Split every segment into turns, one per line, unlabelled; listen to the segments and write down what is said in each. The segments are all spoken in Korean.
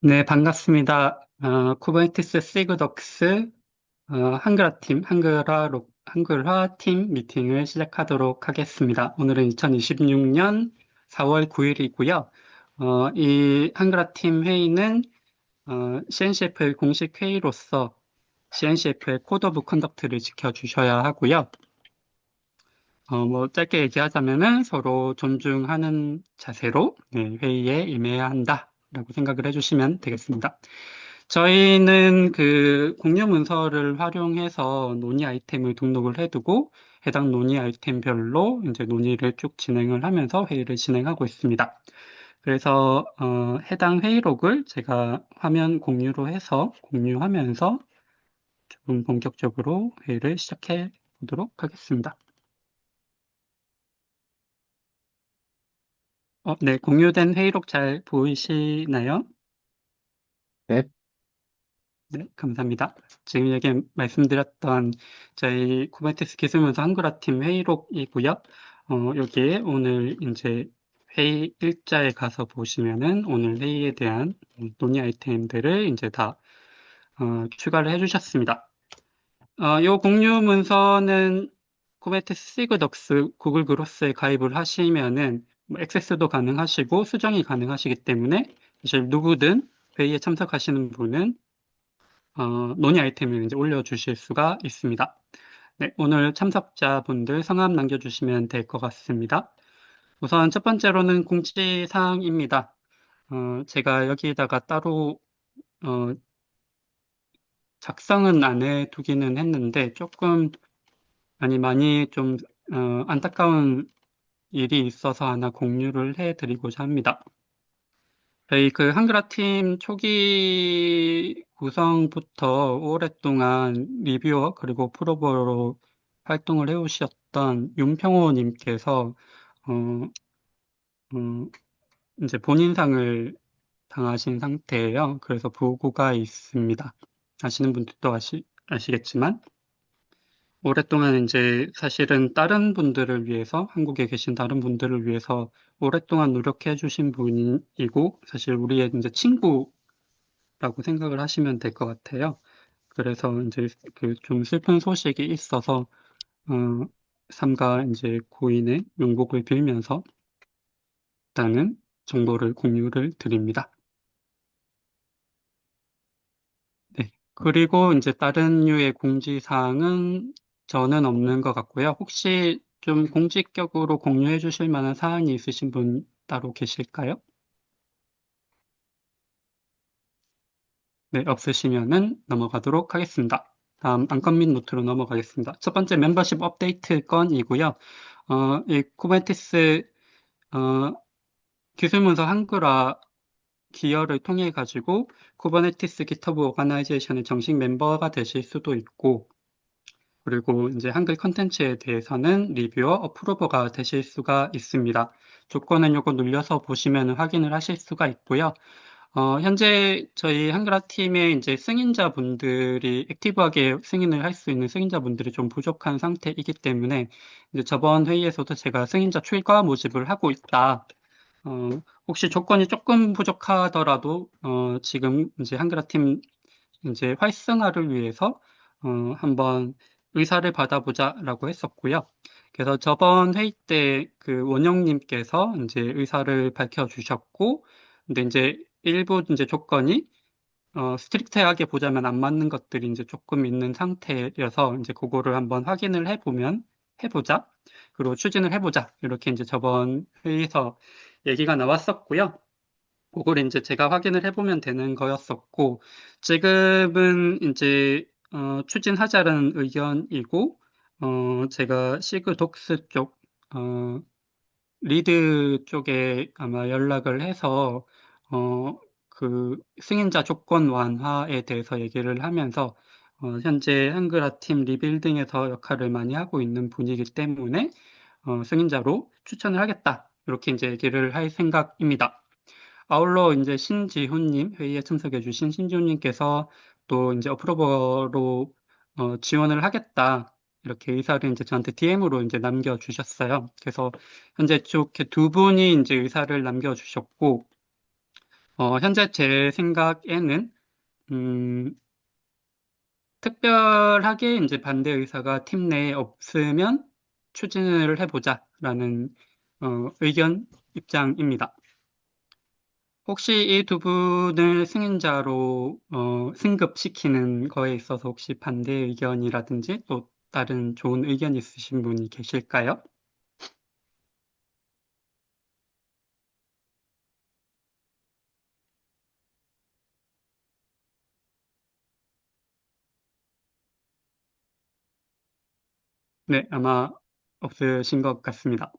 네, 반갑습니다. 쿠버네티스 시그덕스 한글화 팀 미팅을 시작하도록 하겠습니다. 오늘은 2026년 4월 9일이고요. 이 한글화 팀 회의는 CNCF의 공식 회의로서 CNCF의 코드 오브 컨덕트를 지켜주셔야 하고요. 뭐 짧게 얘기하자면은 서로 존중하는 자세로 회의에 임해야 한다라고 생각을 해주시면 되겠습니다. 저희는 그 공유 문서를 활용해서 논의 아이템을 등록을 해두고 해당 논의 아이템별로 이제 논의를 쭉 진행을 하면서 회의를 진행하고 있습니다. 그래서 해당 회의록을 제가 화면 공유로 해서 공유하면서 조금 본격적으로 회의를 시작해 보도록 하겠습니다. 네, 공유된 회의록 잘 보이시나요?
네,
네, 감사합니다. 지금 여기 말씀드렸던 저희 쿠버네티스 기술문서 한글화 팀 회의록이고요. 여기에 오늘 이제 회의 일자에 가서 보시면은 오늘 회의에 대한 논의 아이템들을 이제 다 추가를 해주셨습니다. 요 공유 문서는 쿠버네티스 시그덕스 구글 그로스에 가입을 하시면은 뭐 액세스도 가능하시고 수정이 가능하시기 때문에 사실 누구든 회의에 참석하시는 분은 논의 아이템을 이제 올려주실 수가 있습니다. 네, 오늘 참석자분들 성함 남겨주시면 될 것 같습니다. 우선 첫 번째로는 공지사항입니다. 제가 여기다가 따로 어, 작성은 안 해두기는 했는데 조금 많이 좀 안타까운 일이 있어서 하나 공유를 해드리고자 합니다. 저희 그 한글화 팀 초기 구성부터 오랫동안 리뷰어 그리고 프로버로 활동을 해오셨던 윤평호 님께서 어, 어, 이제 본인상을 당하신 상태예요. 그래서 보고가 있습니다. 아시는 분들도 아시겠지만 오랫동안 이제 사실은 다른 분들을 위해서 한국에 계신 다른 분들을 위해서 오랫동안 노력해 주신 분이고 사실 우리의 이제 친구 라고 생각을 하시면 될 것 같아요. 그래서 이제 그 좀 슬픈 소식이 있어서, 어, 삼가 이제 고인의 명복을 빌면서 일단은 정보를 공유를 드립니다. 네. 그리고 이제 다른 류의 공지사항은 저는 없는 것 같고요. 혹시 좀 공식적으로 공유해 주실 만한 사항이 있으신 분 따로 계실까요? 네, 없으시면은 넘어가도록 하겠습니다. 다음 안건 및 노트로 넘어가겠습니다. 첫 번째 멤버십 업데이트 건이고요. 이 쿠버네티스 어, 기술문서 한글화 기여를 통해 가지고 쿠버네티스 GitHub 오가나이제이션의 정식 멤버가 되실 수도 있고, 그리고 이제 한글 컨텐츠에 대해서는 리뷰어, 어프로버가 되실 수가 있습니다. 조건은 요거 눌려서 보시면 확인을 하실 수가 있고요. 현재 저희 한글화 팀의 이제 승인자분들이 액티브하게 승인을 할 수 있는 승인자분들이 좀 부족한 상태이기 때문에 이제 저번 회의에서도 제가 승인자 추가 모집을 하고 있다. 혹시 조건이 조금 부족하더라도 지금 이제 한글화 팀 이제 활성화를 위해서 한번 의사를 받아보자라고 했었고요. 그래서 저번 회의 때 그 원영님께서 이제 의사를 밝혀주셨고, 근데 이제 일부 이제 조건이 스트릭트하게 보자면 안 맞는 것들이 이제 조금 있는 상태여서 이제 그거를 한번 확인을 해보자. 그리고 추진을 해보자. 이렇게 이제 저번 회의에서 얘기가 나왔었고요. 그걸 이제 제가 확인을 해보면 되는 거였었고, 지금은 이제, 추진하자는 의견이고, 제가 시그 독스 쪽, 리드 쪽에 아마 연락을 해서, 그 승인자 조건 완화에 대해서 얘기를 하면서, 현재 한글화 팀 리빌딩에서 역할을 많이 하고 있는 분이기 때문에, 승인자로 추천을 하겠다. 이렇게 이제 얘기를 할 생각입니다. 아울러 이제 신지훈님, 회의에 참석해주신 신지훈님께서 또 이제 어프로버로 지원을 하겠다. 이렇게 의사를 이제 저한테 DM으로 이제 남겨주셨어요. 그래서 현재 이렇게 두 분이 이제 의사를 남겨주셨고, 현재 제 생각에는, 음, 특별하게 이제 반대 의사가 팀 내에 없으면 추진을 해보자라는, 의견, 입장입니다. 혹시 이 두 분을 승인자로, 승급시키는 거에 있어서 혹시 반대 의견이라든지 또 다른 좋은 의견 있으신 분이 계실까요? 네, 아마 없으신 것 같습니다.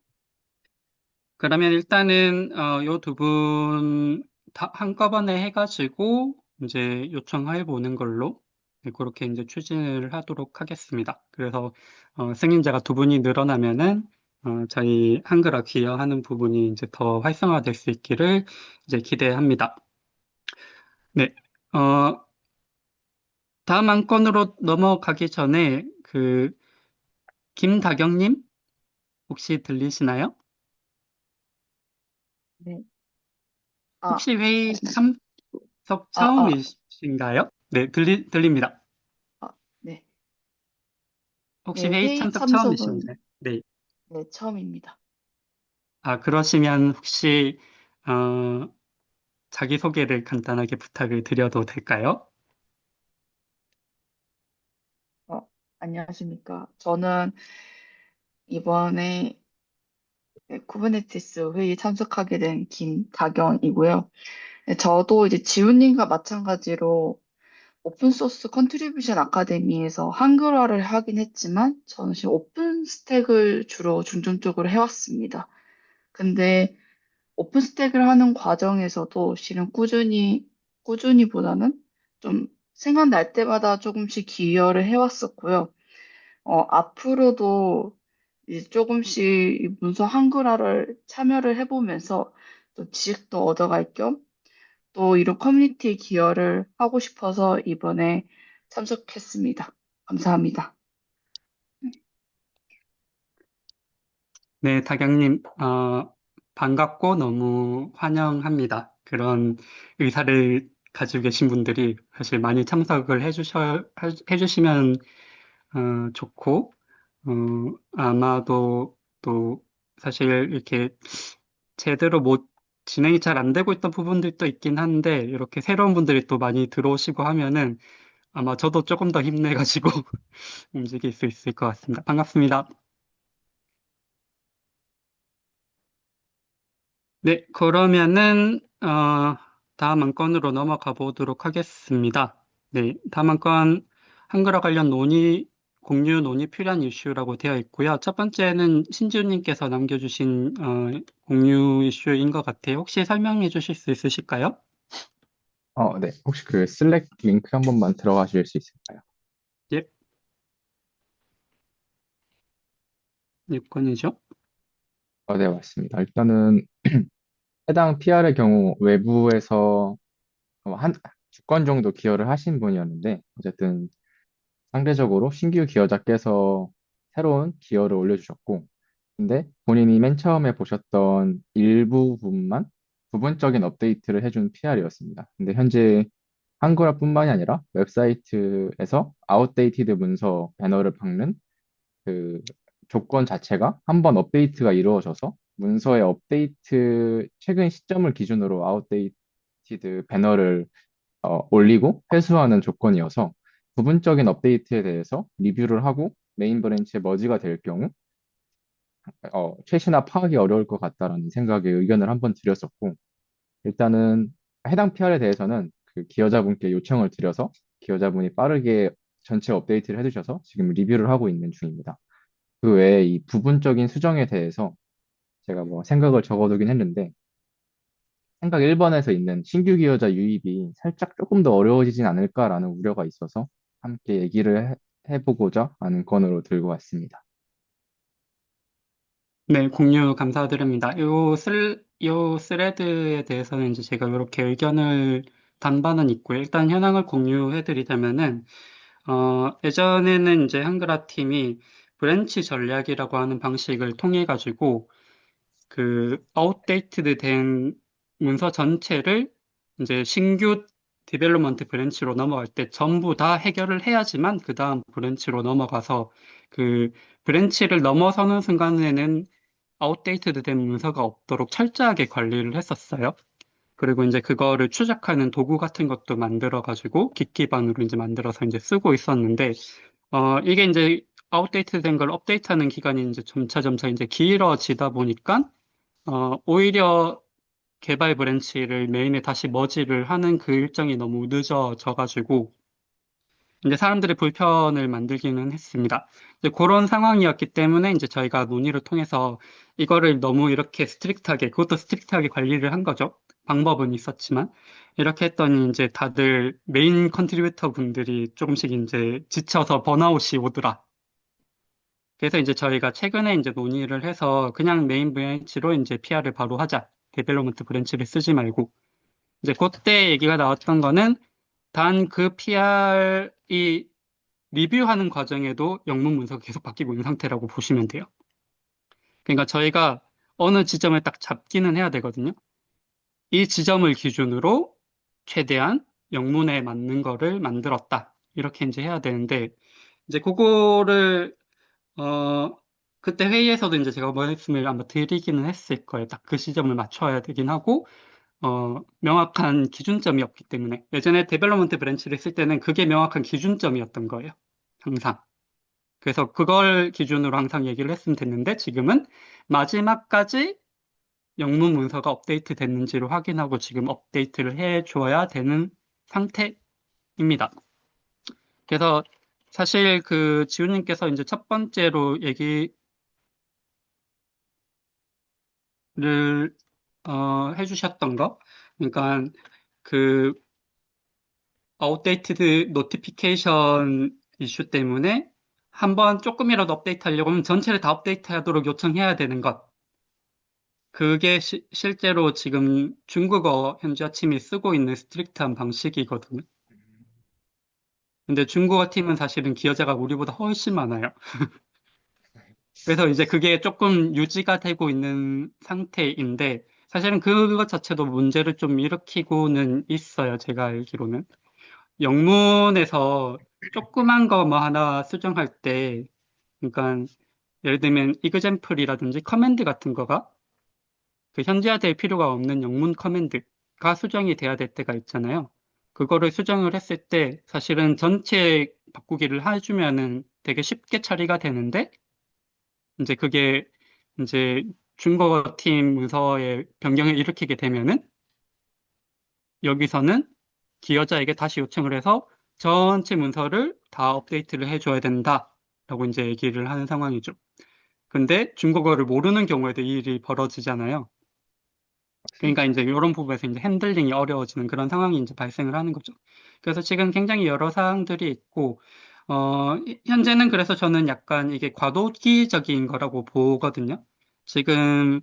그러면 일단은 요 두 분 다 한꺼번에 해가지고 이제 요청해 보는 걸로 네, 그렇게 이제 추진을 하도록 하겠습니다. 그래서 승인자가 두 분이 늘어나면은 저희 한글화 기여하는 부분이 이제 더 활성화될 수 있기를 이제 기대합니다. 네, 어, 다음 안건으로 넘어가기 전에 그 김다경님 혹시 들리시나요?
네. 아,
혹시 회의 참석
아, 아,
처음이신가요? 네, 들립니다.
아, 네.
혹시
네,
회의
회의
참석
참석은,
처음이신가요? 네.
네, 처음입니다.
아, 그러시면 혹시, 어, 자기소개를 간단하게 부탁을 드려도 될까요?
어, 안녕하십니까. 저는 이번에 네, 쿠버네티스 회의 참석하게 된 김다경이고요. 네, 저도 이제 지훈님과 마찬가지로 오픈소스 컨트리뷰션 아카데미에서 한글화를 하긴 했지만, 저는 지금 오픈 스택을 주로 중점적으로 해왔습니다. 근데 오픈스택을 하는 과정에서도 실은 꾸준히보다는 좀 생각날 때마다 조금씩 기여를 해왔었고요. 앞으로도 이제 조금씩 이 문서 한글화를 참여를 해보면서 또 지식도 얻어갈 겸 또 이런 커뮤니티에 기여를 하고 싶어서 이번에 참석했습니다. 감사합니다.
네, 다경님, 반갑고 너무 환영합니다. 그런 의사를 가지고 계신 분들이 사실 많이 참석을 해주시면 좋고, 아마도 또 사실 이렇게 제대로 못 진행이 잘 안 되고 있던 부분들도 있긴 한데, 이렇게 새로운 분들이 또 많이 들어오시고 하면은 아마 저도 조금 더 힘내가지고 움직일 수 있을 것 같습니다. 반갑습니다. 네, 그러면은, 다음 안건으로 넘어가 보도록 하겠습니다. 네, 다음 안건 한글화 관련 공유 논의 필요한 이슈라고 되어 있고요. 첫 번째는 신지훈님께서 남겨주신, 공유 이슈인 것 같아요. 혹시 설명해 주실 수 있으실까요?
네. 혹시 그 슬랙 링크 한 번만 들어가실 수 있을까요?
예, 6건이죠.
네, 맞습니다. 일단은 해당 PR의 경우 외부에서 한 2건 정도 기여를 하신 분이었는데, 어쨌든 상대적으로 신규 기여자께서 새로운 기여를 올려주셨고, 근데 본인이 맨 처음에 보셨던 일부분만 부분적인 업데이트를 해준 PR이었습니다. 근데 현재 한글화뿐만이 아니라 웹사이트에서 아웃데이티드 문서 배너를 박는 그 조건 자체가 한 번 업데이트가 이루어져서 문서의 업데이트 최근 시점을 기준으로 아웃데이티드 배너를 올리고 회수하는 조건이어서 부분적인 업데이트에 대해서 리뷰를 하고 메인 브랜치에 머지가 될 경우 최시나 파악이 어려울 것 같다라는 생각에 의견을 한번 드렸었고 일단은 해당 PR에 대해서는 그 기여자분께 요청을 드려서 기여자분이 빠르게 전체 업데이트를 해주셔서 지금 리뷰를 하고 있는 중입니다. 그 외에 이 부분적인 수정에 대해서 제가 뭐 생각을 적어두긴 했는데 생각 1번에서 있는 신규 기여자 유입이 살짝 조금 더 어려워지진 않을까라는 우려가 있어서 함께 얘기를 해보고자 하는 건으로 들고 왔습니다.
네, 공유 감사드립니다. 요 스레드에 대해서는 이제 제가 이렇게 의견을 단반은 있고요. 일단 현황을 공유해 드리자면은, 예전에는 이제 한글화 팀이 브랜치 전략이라고 하는 방식을 통해 가지고 그 아웃데이트드 된 문서 전체를 이제 신규 디벨롭먼트 브랜치로 넘어갈 때 전부 다 해결을 해야지만 그 다음 브랜치로 넘어가서 그 브랜치를 넘어서는 순간에는 아웃데이트드 된 문서가 없도록 철저하게 관리를 했었어요. 그리고 이제 그거를 추적하는 도구 같은 것도 만들어가지고 깃 기반으로 이제 만들어서 이제 쓰고 있었는데, 이게 이제 아웃데이트 된 걸 업데이트하는 기간이 이제 점차 이제 길어지다 보니까, 오히려 개발 브랜치를 메인에 다시 머지를 하는 그 일정이 너무 늦어져가지고, 이제 사람들의 불편을 만들기는 했습니다. 이제 그런 상황이었기 때문에 이제 저희가 논의를 통해서 이거를 너무 이렇게 스트릭트하게, 그것도 스트릭트하게 관리를 한 거죠. 방법은 있었지만. 이렇게 했더니 이제 다들 메인 컨트리뷰터 분들이 조금씩 이제 지쳐서 번아웃이 오더라. 그래서 이제 저희가 최근에 이제 논의를 해서 그냥 메인 브랜치로 이제 PR을 바로 하자. 데벨롭먼트 브랜치를 쓰지 말고. 이제 그때 얘기가 나왔던 거는 단 그 PR이 리뷰하는 과정에도 영문 문서가 계속 바뀌고 있는 상태라고 보시면 돼요. 그러니까 저희가 어느 지점을 딱 잡기는 해야 되거든요. 이 지점을 기준으로 최대한 영문에 맞는 거를 만들었다. 이렇게 이제 해야 되는데, 이제 그거를, 어, 그때 회의에서도 이제 제가 말씀을 아마 드리기는 했을 거예요. 딱 그 시점을 맞춰야 되긴 하고, 명확한 기준점이 없기 때문에. 예전에 데벨롭먼트 브랜치를 쓸 때는 그게 명확한 기준점이었던 거예요. 항상. 그래서 그걸 기준으로 항상 얘기를 했으면 됐는데 지금은 마지막까지 영문 문서가 업데이트 됐는지를 확인하고 지금 업데이트를 해줘야 되는 상태입니다. 그래서 사실 그 지훈님께서 이제 첫 번째로 얘기를 해주셨던 거, 그러니까 그 아웃데이티드 노티피케이션 이슈 때문에 한번 조금이라도 업데이트 하려고 하면 전체를 다 업데이트 하도록 요청해야 되는 것. 그게 실제로 지금 중국어 현지화 팀이 쓰고 있는 스트릭트한 방식이거든요. 근데 중국어 팀은 사실은 기여자가 우리보다 훨씬 많아요. 그래서 이제 그게 조금 유지가 되고 있는 상태인데, 사실은 그것 자체도 문제를 좀 일으키고는 있어요. 제가 알기로는. 영문에서 조그만 거 뭐 하나 수정할 때, 그러니까 예를 들면 이그젬플이라든지 커맨드 같은 거가 그 현지화될 필요가 없는 영문 커맨드가 수정이 돼야 될 때가 있잖아요. 그거를 수정을 했을 때 사실은 전체 바꾸기를 해주면은 되게 쉽게 처리가 되는데 이제 그게 이제 중국어 팀 문서에 변경을 일으키게 되면은 여기서는 기여자에게 다시 요청을 해서 전체 문서를 다 업데이트를 해줘야 된다라고 이제 얘기를 하는 상황이죠. 근데 중국어를 모르는 경우에도 이 일이 벌어지잖아요. 그러니까 이제 이런 부분에서 이제 핸들링이 어려워지는 그런 상황이 이제 발생을 하는 거죠. 그래서 지금 굉장히 여러 사항들이 있고, 현재는 그래서 저는 약간 이게 과도기적인 거라고 보거든요. 지금,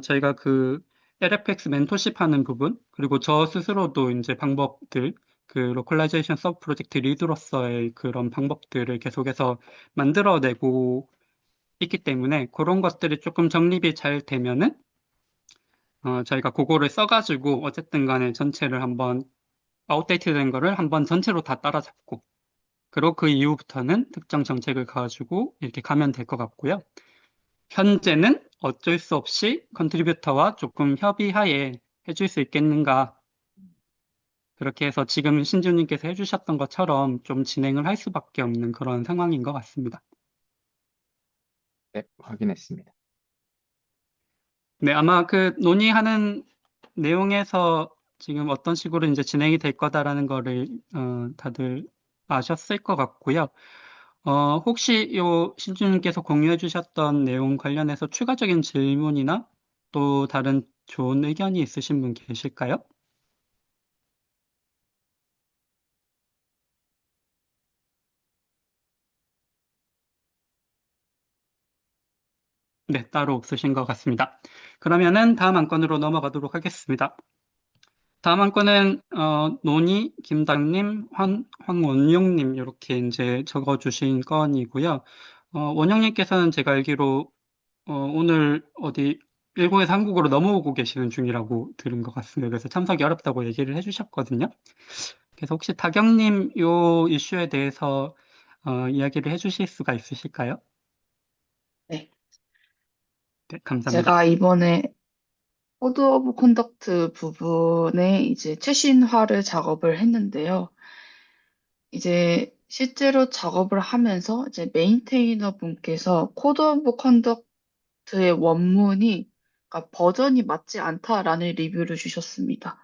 저희가 그 LFX 멘토십 하는 부분, 그리고 저 스스로도 이제 방법들, 그 로컬라이제이션 서브 프로젝트 리드로서의 그런 방법들을 계속해서 만들어내고 있기 때문에 그런 것들이 조금 정립이 잘 되면은 저희가 그거를 써가지고 어쨌든 간에 전체를 한번 아웃데이트 된 거를 한번 전체로 다 따라잡고 그리고 그 이후부터는 특정 정책을 가지고 이렇게 가면 될 것 같고요. 현재는 어쩔 수 없이 컨트리뷰터와 조금 협의하에 해줄 수 있겠는가 그렇게 해서 지금 신주님께서 해주셨던 것처럼 좀 진행을 할 수밖에 없는 그런 상황인 것 같습니다.
네, 확인했습니다.
네, 아마 그 논의하는 내용에서 지금 어떤 식으로 이제 진행이 될 거다라는 거를 다들 아셨을 것 같고요. 혹시 요 신주님께서 공유해 주셨던 내용 관련해서 추가적인 질문이나 또 다른 좋은 의견이 있으신 분 계실까요? 네, 따로 없으신 것 같습니다. 그러면은 다음 안건으로 넘어가도록 하겠습니다. 다음 안건은 논의 김당님, 황원용님 이렇게 이제 적어주신 건이고요. 원영님께서는 제가 알기로 오늘 어디 일본에서 한국으로 넘어오고 계시는 중이라고 들은 것 같습니다. 그래서 참석이 어렵다고 얘기를 해주셨거든요. 그래서 혹시 다경님 요 이슈에 대해서 이야기를 해주실 수가 있으실까요?
네.
네, 감사합니다.
제가 이번에 코드 오브 컨덕트 부분에 이제 최신화를 작업을 했는데요. 이제 실제로 작업을 하면서 이제 메인테이너 분께서 코드 오브 컨덕트의 원문이 그러니까 버전이 맞지 않다라는 리뷰를 주셨습니다.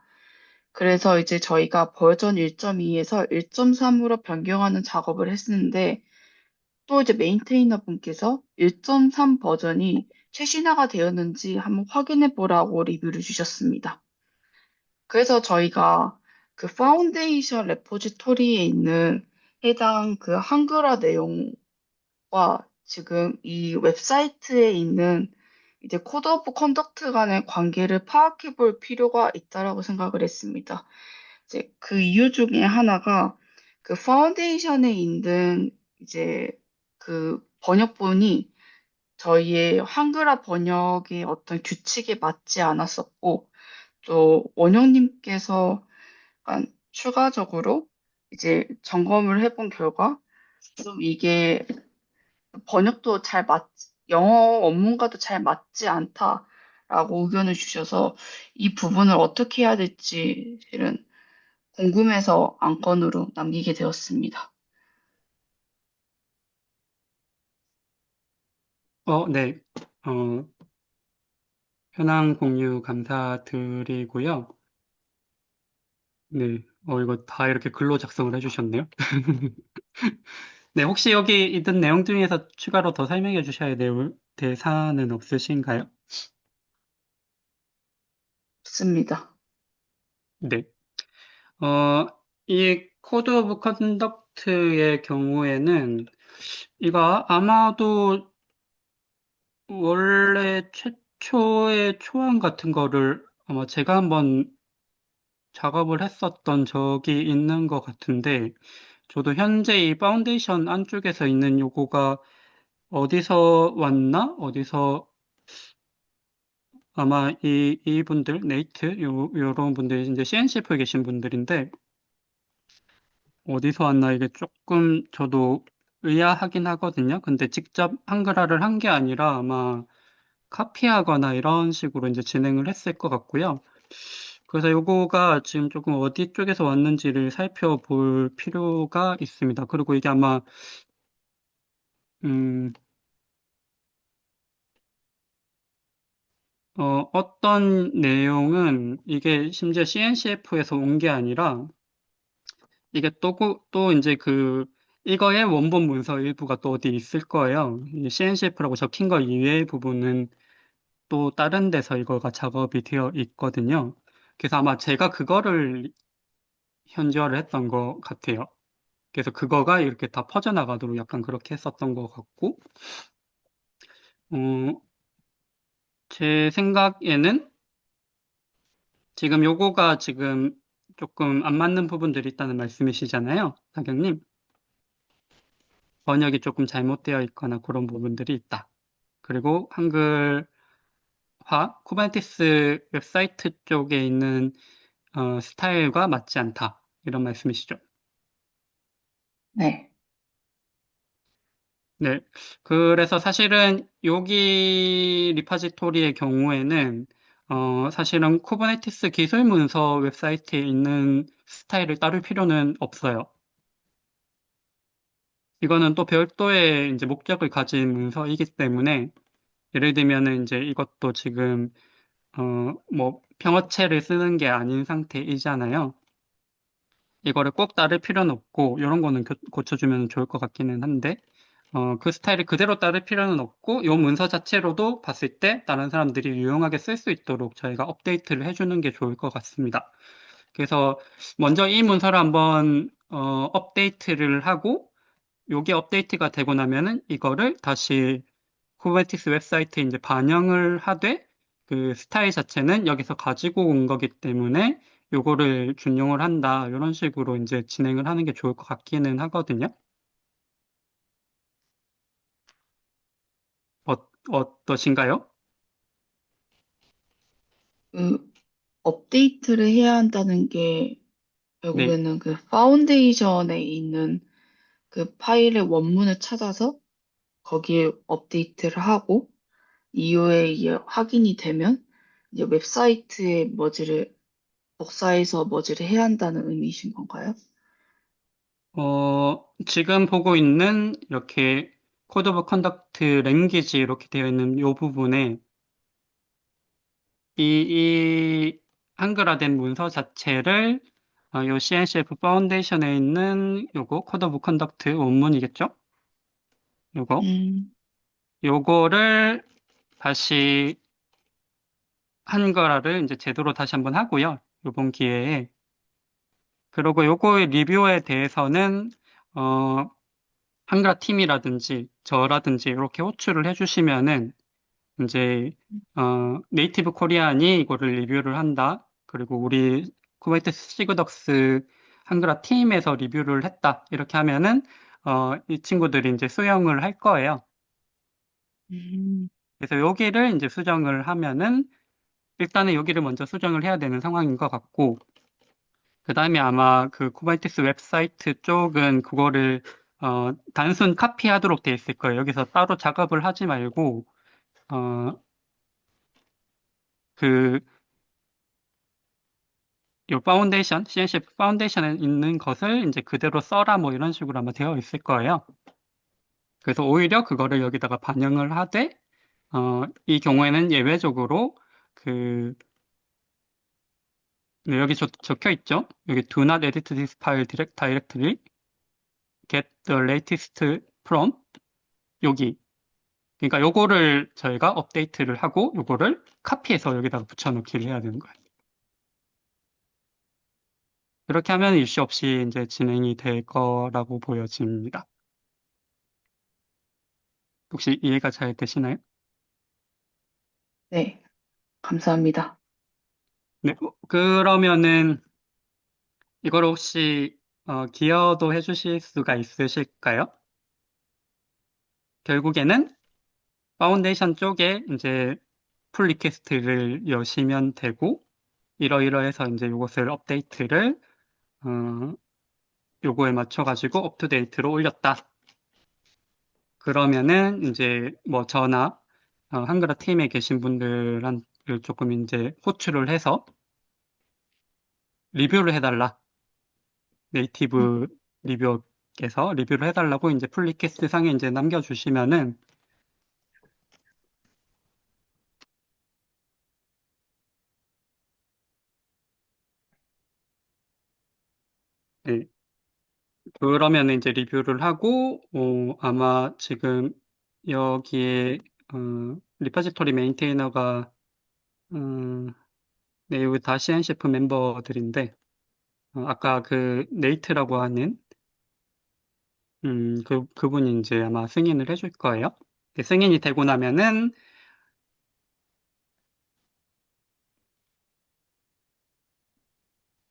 그래서 이제 저희가 버전 1.2에서 1.3으로 변경하는 작업을 했는데 또 이제 메인테이너 분께서 1.3 버전이 최신화가 되었는지 한번 확인해 보라고 리뷰를 주셨습니다. 그래서 저희가 그 파운데이션 레포지토리에 있는 해당 그 한글화 내용과 지금 이 웹사이트에 있는 이제 코드 오브 컨덕트 간의 관계를 파악해 볼 필요가 있다라고 생각을 했습니다. 이제 그 이유 중에 하나가 그 파운데이션에 있는 이제 그 번역본이 저희의 한글화 번역의 어떤 규칙에 맞지 않았었고, 또 원영님께서 약간 추가적으로 이제 점검을 해본 결과 좀 이게 번역도 영어 원문과도 잘 맞지 않다라고 의견을 주셔서 이 부분을 어떻게 해야 될지 실은 궁금해서 안건으로 남기게 되었습니다.
네. 어, 현황 공유 감사드리고요. 네. 이거 다 이렇게 글로 작성을 해주셨네요. 네, 혹시 여기 있는 내용 중에서 추가로 더 설명해 주셔야 될 대사는 없으신가요?
좋습니다.
네. 어, 이 코드 오브 컨덕트의 경우에는 이거 아마도 원래 최초의 초안 같은 거를 아마 제가 한번 작업을 했었던 적이 있는 것 같은데 저도 현재 이 파운데이션 안쪽에서 있는 요거가 어디서 왔나? 어디서 아마 이분들, 네이트, 요런 분들이 이제 CNCF에 계신 분들인데, 어디서 왔나 이게 조금 저도 의아하긴 하거든요. 근데 직접 한글화를 한 게 아니라 아마 카피하거나 이런 식으로 이제 진행을 했을 것 같고요. 그래서 요거가 지금 조금 어디 쪽에서 왔는지를 살펴볼 필요가 있습니다. 그리고 이게 아마, 음, 어떤 내용은 이게 심지어 CNCF에서 온 게 아니라 이게 또 이제 이거의 원본 문서 일부가 또 어디 있을 거예요. 이 CNCF라고 적힌 거 이외의 부분은 또 다른 데서 이거가 작업이 되어 있거든요. 그래서 아마 제가 그거를 현지화를 했던 것 같아요. 그래서 그거가 이렇게 다 퍼져나가도록 약간 그렇게 했었던 것 같고, 어, 제 생각에는 지금 요거가 지금 조금 안 맞는 부분들이 있다는 말씀이시잖아요. 사경님. 번역이 조금 잘못되어 있거나 그런 부분들이 있다. 그리고 한글화, 쿠버네티스 웹사이트 쪽에 있는 스타일과 맞지 않다. 이런 말씀이시죠.
네.
네. 그래서 사실은 여기 리파지토리의 경우에는 사실은 쿠버네티스 기술 문서 웹사이트에 있는 스타일을 따를 필요는 없어요. 이거는 또 별도의 이제 목적을 가진 문서이기 때문에 예를 들면은 이제 이것도 지금 뭐 평어체를 쓰는 게 아닌 상태이잖아요. 이거를 꼭 따를 필요는 없고 이런 거는 고쳐주면 좋을 것 같기는 한데 그 스타일을 그대로 따를 필요는 없고 이 문서 자체로도 봤을 때 다른 사람들이 유용하게 쓸 수 있도록 저희가 업데이트를 해주는 게 좋을 것 같습니다. 그래서 먼저 이 문서를 한번 업데이트를 하고 요게 업데이트가 되고 나면은 이거를 다시 쿠버네티스 웹사이트에 이제 반영을 하되 그 스타일 자체는 여기서 가지고 온 거기 때문에 요거를 준용을 한다. 이런 식으로 이제 진행을 하는 게 좋을 것 같기는 하거든요. 어떠신가요?
그 업데이트를 해야 한다는 게
네,
결국에는 그 파운데이션에 있는 그 파일의 원문을 찾아서 거기에 업데이트를 하고 이후에 이게 확인이 되면 이제 웹사이트에 머지를 복사해서 머지를 해야 한다는 의미이신 건가요?
지금 보고 있는 이렇게 코드 오브 컨덕트 랭귀지 이렇게 되어 있는 이 부분에 이 한글화된 문서 자체를 요 CNCF 파운데이션에 있는 요거 코드 오브 컨덕트 원문이겠죠? 요거
음,
요거를 다시 한글화를 이제 제대로 다시 한번 하고요. 요번 기회에 그리고 요거의 리뷰에 대해서는 어, 한글화 팀이라든지 저라든지 이렇게 호출을 해주시면은 이제 네이티브 코리안이 이거를 리뷰를 한다. 그리고 우리 쿠베이트스 시그덕스 한글화 팀에서 리뷰를 했다. 이렇게 하면은 이 친구들이 이제 수정을 할 거예요.
음,
그래서 여기를 이제 수정을 하면은 일단은 여기를 먼저 수정을 해야 되는 상황인 것 같고 그 다음에 아마 그 쿠버네티스 웹사이트 쪽은 그거를 단순 카피하도록 돼 있을 거예요. 여기서 따로 작업을 하지 말고 어, 그 요 파운데이션, CNCF 파운데이션에 있는 것을 이제 그대로 써라 뭐 이런 식으로 아마 되어 있을 거예요. 그래서 오히려 그거를 여기다가 반영을 하되 이 경우에는 예외적으로 그 네, 여기 적혀 있죠. 여기 do not edit this file directly, get the latest from 여기. 그러니까 요거를 저희가 업데이트를 하고 요거를 카피해서 여기다가 붙여넣기를 해야 되는 거예요. 이렇게 하면 이슈 없이 이제 진행이 될 거라고 보여집니다. 혹시 이해가 잘 되시나요?
네, 감사합니다.
네, 그러면은 이걸 혹시 기여도 해주실 수가 있으실까요? 결국에는 파운데이션 쪽에 이제 풀 리퀘스트를 여시면 되고 이러이러해서 이제 이것을 업데이트를 어, 요거에 맞춰가지고 업투데이트로 올렸다. 그러면은 이제 뭐 저나 한글화 팀에 계신 분들을 조금 이제 호출을 해서 리뷰를 해달라.
음,
네이티브 리뷰어께서 리뷰를 해달라고 이제 풀 리퀘스트 상에 이제 남겨주시면은 네, 그러면 이제 리뷰를 하고, 아마 지금 여기에, 리퍼지토리 메인테이너가, 네, 여기 다 CNCF 멤버들인데, 아까 그 네이트라고 하는, 그분이 이제 아마 승인을 해줄 거예요. 네, 승인이 되고 나면은,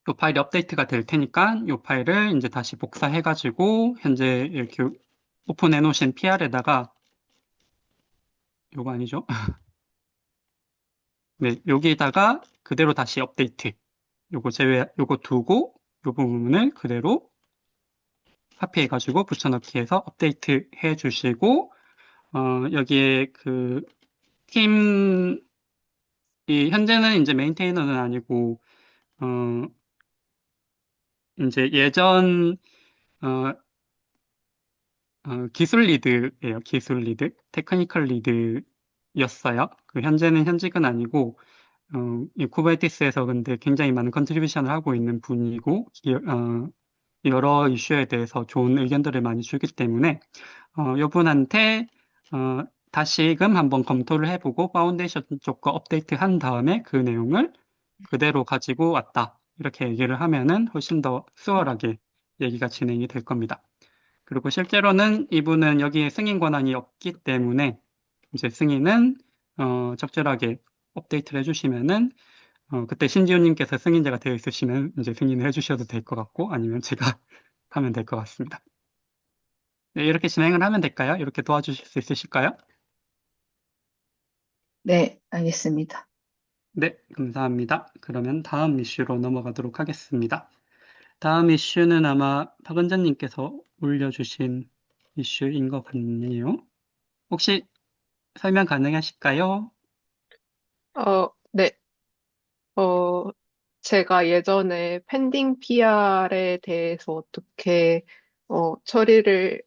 이 파일이 업데이트가 될 테니까, 이 파일을 이제 다시 복사해가지고, 현재 이렇게 오픈해 놓으신 PR에다가, 요거 아니죠? 네, 여기에다가 그대로 다시 업데이트. 요거 두고, 요 부분을 그대로 카피해가지고 붙여넣기 해서 업데이트 해 주시고, 여기에 그, 팀, 현재는 이제 메인테이너는 아니고, 어, 이제 예전, 어, 기술 리드예요. 기술 리드. 테크니컬 리드였어요. 그 현재는 현직은 아니고, 이 쿠버네티스에서 근데 굉장히 많은 컨트리뷰션을 하고 있는 분이고, 여러 이슈에 대해서 좋은 의견들을 많이 주기 때문에 이분한테 다시금 한번 검토를 해보고 파운데이션 쪽과 업데이트 한 다음에 그 내용을 그대로 가지고 왔다. 이렇게 얘기를 하면은 훨씬 더 수월하게 얘기가 진행이 될 겁니다. 그리고 실제로는 이분은 여기에 승인 권한이 없기 때문에 이제 승인은 적절하게 업데이트를 해주시면은 그때 신지훈님께서 승인자가 되어 있으시면 이제 승인을 해주셔도 될 것 같고 아니면 제가 하면 될 것 같습니다. 네, 이렇게 진행을 하면 될까요? 이렇게 도와주실 수 있으실까요?
네, 알겠습니다.
네, 감사합니다. 그러면 다음 이슈로 넘어가도록 하겠습니다. 다음 이슈는 아마 박은자님께서 올려주신 이슈인 것 같네요. 혹시 설명 가능하실까요?
네. 어, 제가 예전에 펜딩 PR에 대해서 어떻게 처리를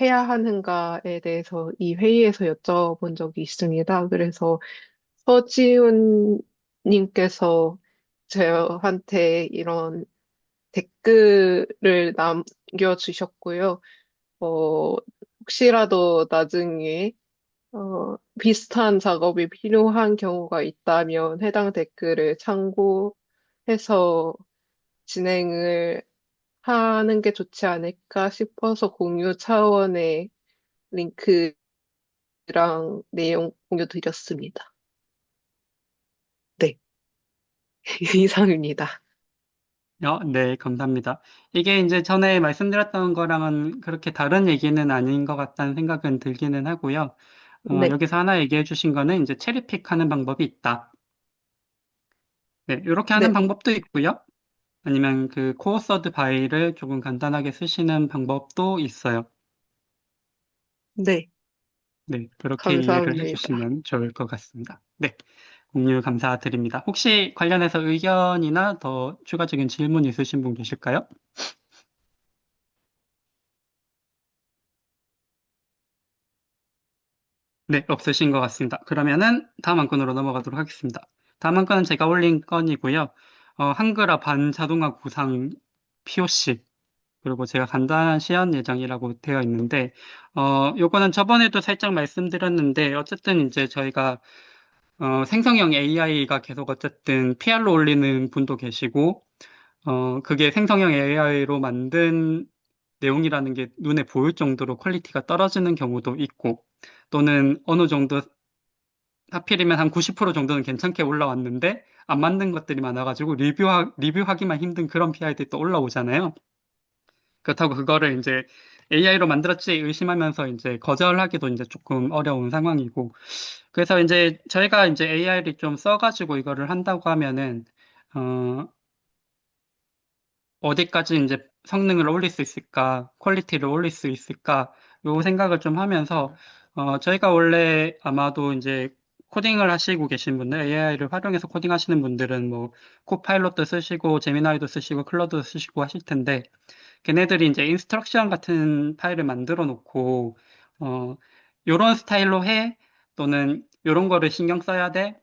해야 하는가에 대해서 이 회의에서 여쭤본 적이 있습니다. 그래서 서지훈 님께서 저한테 이런 댓글을 남겨주셨고요. 어, 혹시라도 나중에 비슷한 작업이 필요한 경우가 있다면 해당 댓글을 참고해서 진행을 하는 게 좋지 않을까 싶어서 공유 차원의 링크랑 내용 공유 드렸습니다. 네, 이상입니다.
네, 감사합니다. 이게 이제 전에 말씀드렸던 거랑은 그렇게 다른 얘기는 아닌 것 같다는 생각은 들기는 하고요.
네,
여기서 하나 얘기해 주신 거는 이제 체리픽 하는 방법이 있다. 네, 이렇게 하는
네,
방법도 있고요. 아니면 그 코어 서드 바이를 조금 간단하게 쓰시는 방법도 있어요.
네,
네, 그렇게 이해를
감사합니다.
해주시면 좋을 것 같습니다. 네, 공유 감사드립니다. 혹시 관련해서 의견이나 더 추가적인 질문 있으신 분 계실까요? 네, 없으신 것 같습니다. 그러면은 다음 한 건으로 넘어가도록 하겠습니다. 다음 한 건은 제가 올린 건이고요. 한글화 반자동화 구상 POC 그리고 제가 간단한 시연 예정이라고 되어 있는데, 요거는 저번에도 살짝 말씀드렸는데, 어쨌든 이제 저희가, 생성형 AI가 계속 어쨌든 PR로 올리는 분도 계시고, 그게 생성형 AI로 만든 내용이라는 게 눈에 보일 정도로 퀄리티가 떨어지는 경우도 있고, 또는 어느 정도, 하필이면 한 90% 정도는 괜찮게 올라왔는데, 안 맞는 것들이 많아가지고, 리뷰하기만 힘든 그런 PI들이 또 올라오잖아요. 그렇다고 그거를 이제 AI로 만들었지 의심하면서 이제 거절하기도 이제 조금 어려운 상황이고. 그래서 이제 저희가 이제 AI를 좀 써가지고 이거를 한다고 하면은, 어, 어디까지 이제 성능을 올릴 수 있을까, 퀄리티를 올릴 수 있을까, 요 생각을 좀 하면서, 저희가 원래 아마도 이제 코딩을 하시고 계신 분들, AI를 활용해서 코딩하시는 분들은 뭐, 코파일럿도 쓰시고, 제미나이도 쓰시고, 클로드도 쓰시고 하실 텐데, 걔네들이 이제 인스트럭션 같은 파일을 만들어 놓고, 요런 스타일로 해, 또는 요런 거를 신경 써야 돼,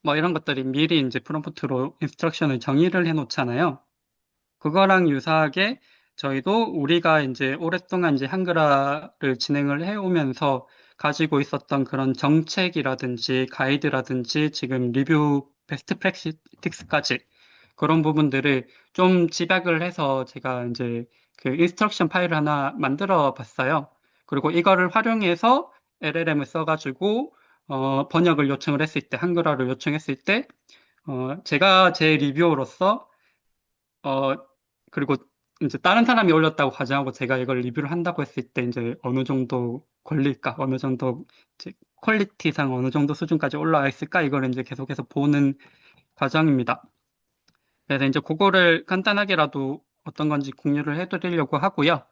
뭐 이런 것들이 미리 이제 프롬프트로 인스트럭션을 정의를 해 놓잖아요. 그거랑 유사하게 저희도 우리가 이제 오랫동안 이제 한글화를 진행을 해오면서 가지고 있었던 그런 정책이라든지 가이드라든지 지금 리뷰 베스트 프랙티스까지 그런 부분들을 좀 집약을 해서 제가 이제 그 인스트럭션 파일을 하나 만들어 봤어요. 그리고 이거를 활용해서 LLM을 써가지고 번역을 요청을 했을 때, 한글화를 요청했을 때, 제가 제 리뷰어로서 어, 그리고 이제 다른 사람이 올렸다고 가정하고 제가 이걸 리뷰를 한다고 했을 때 이제 어느 정도 걸릴까? 어느 정도 이제 퀄리티상 어느 정도 수준까지 올라와 있을까? 이걸 이제 계속해서 보는 과정입니다. 그래서 이제 그거를 간단하게라도 어떤 건지 공유를 해드리려고 하고요.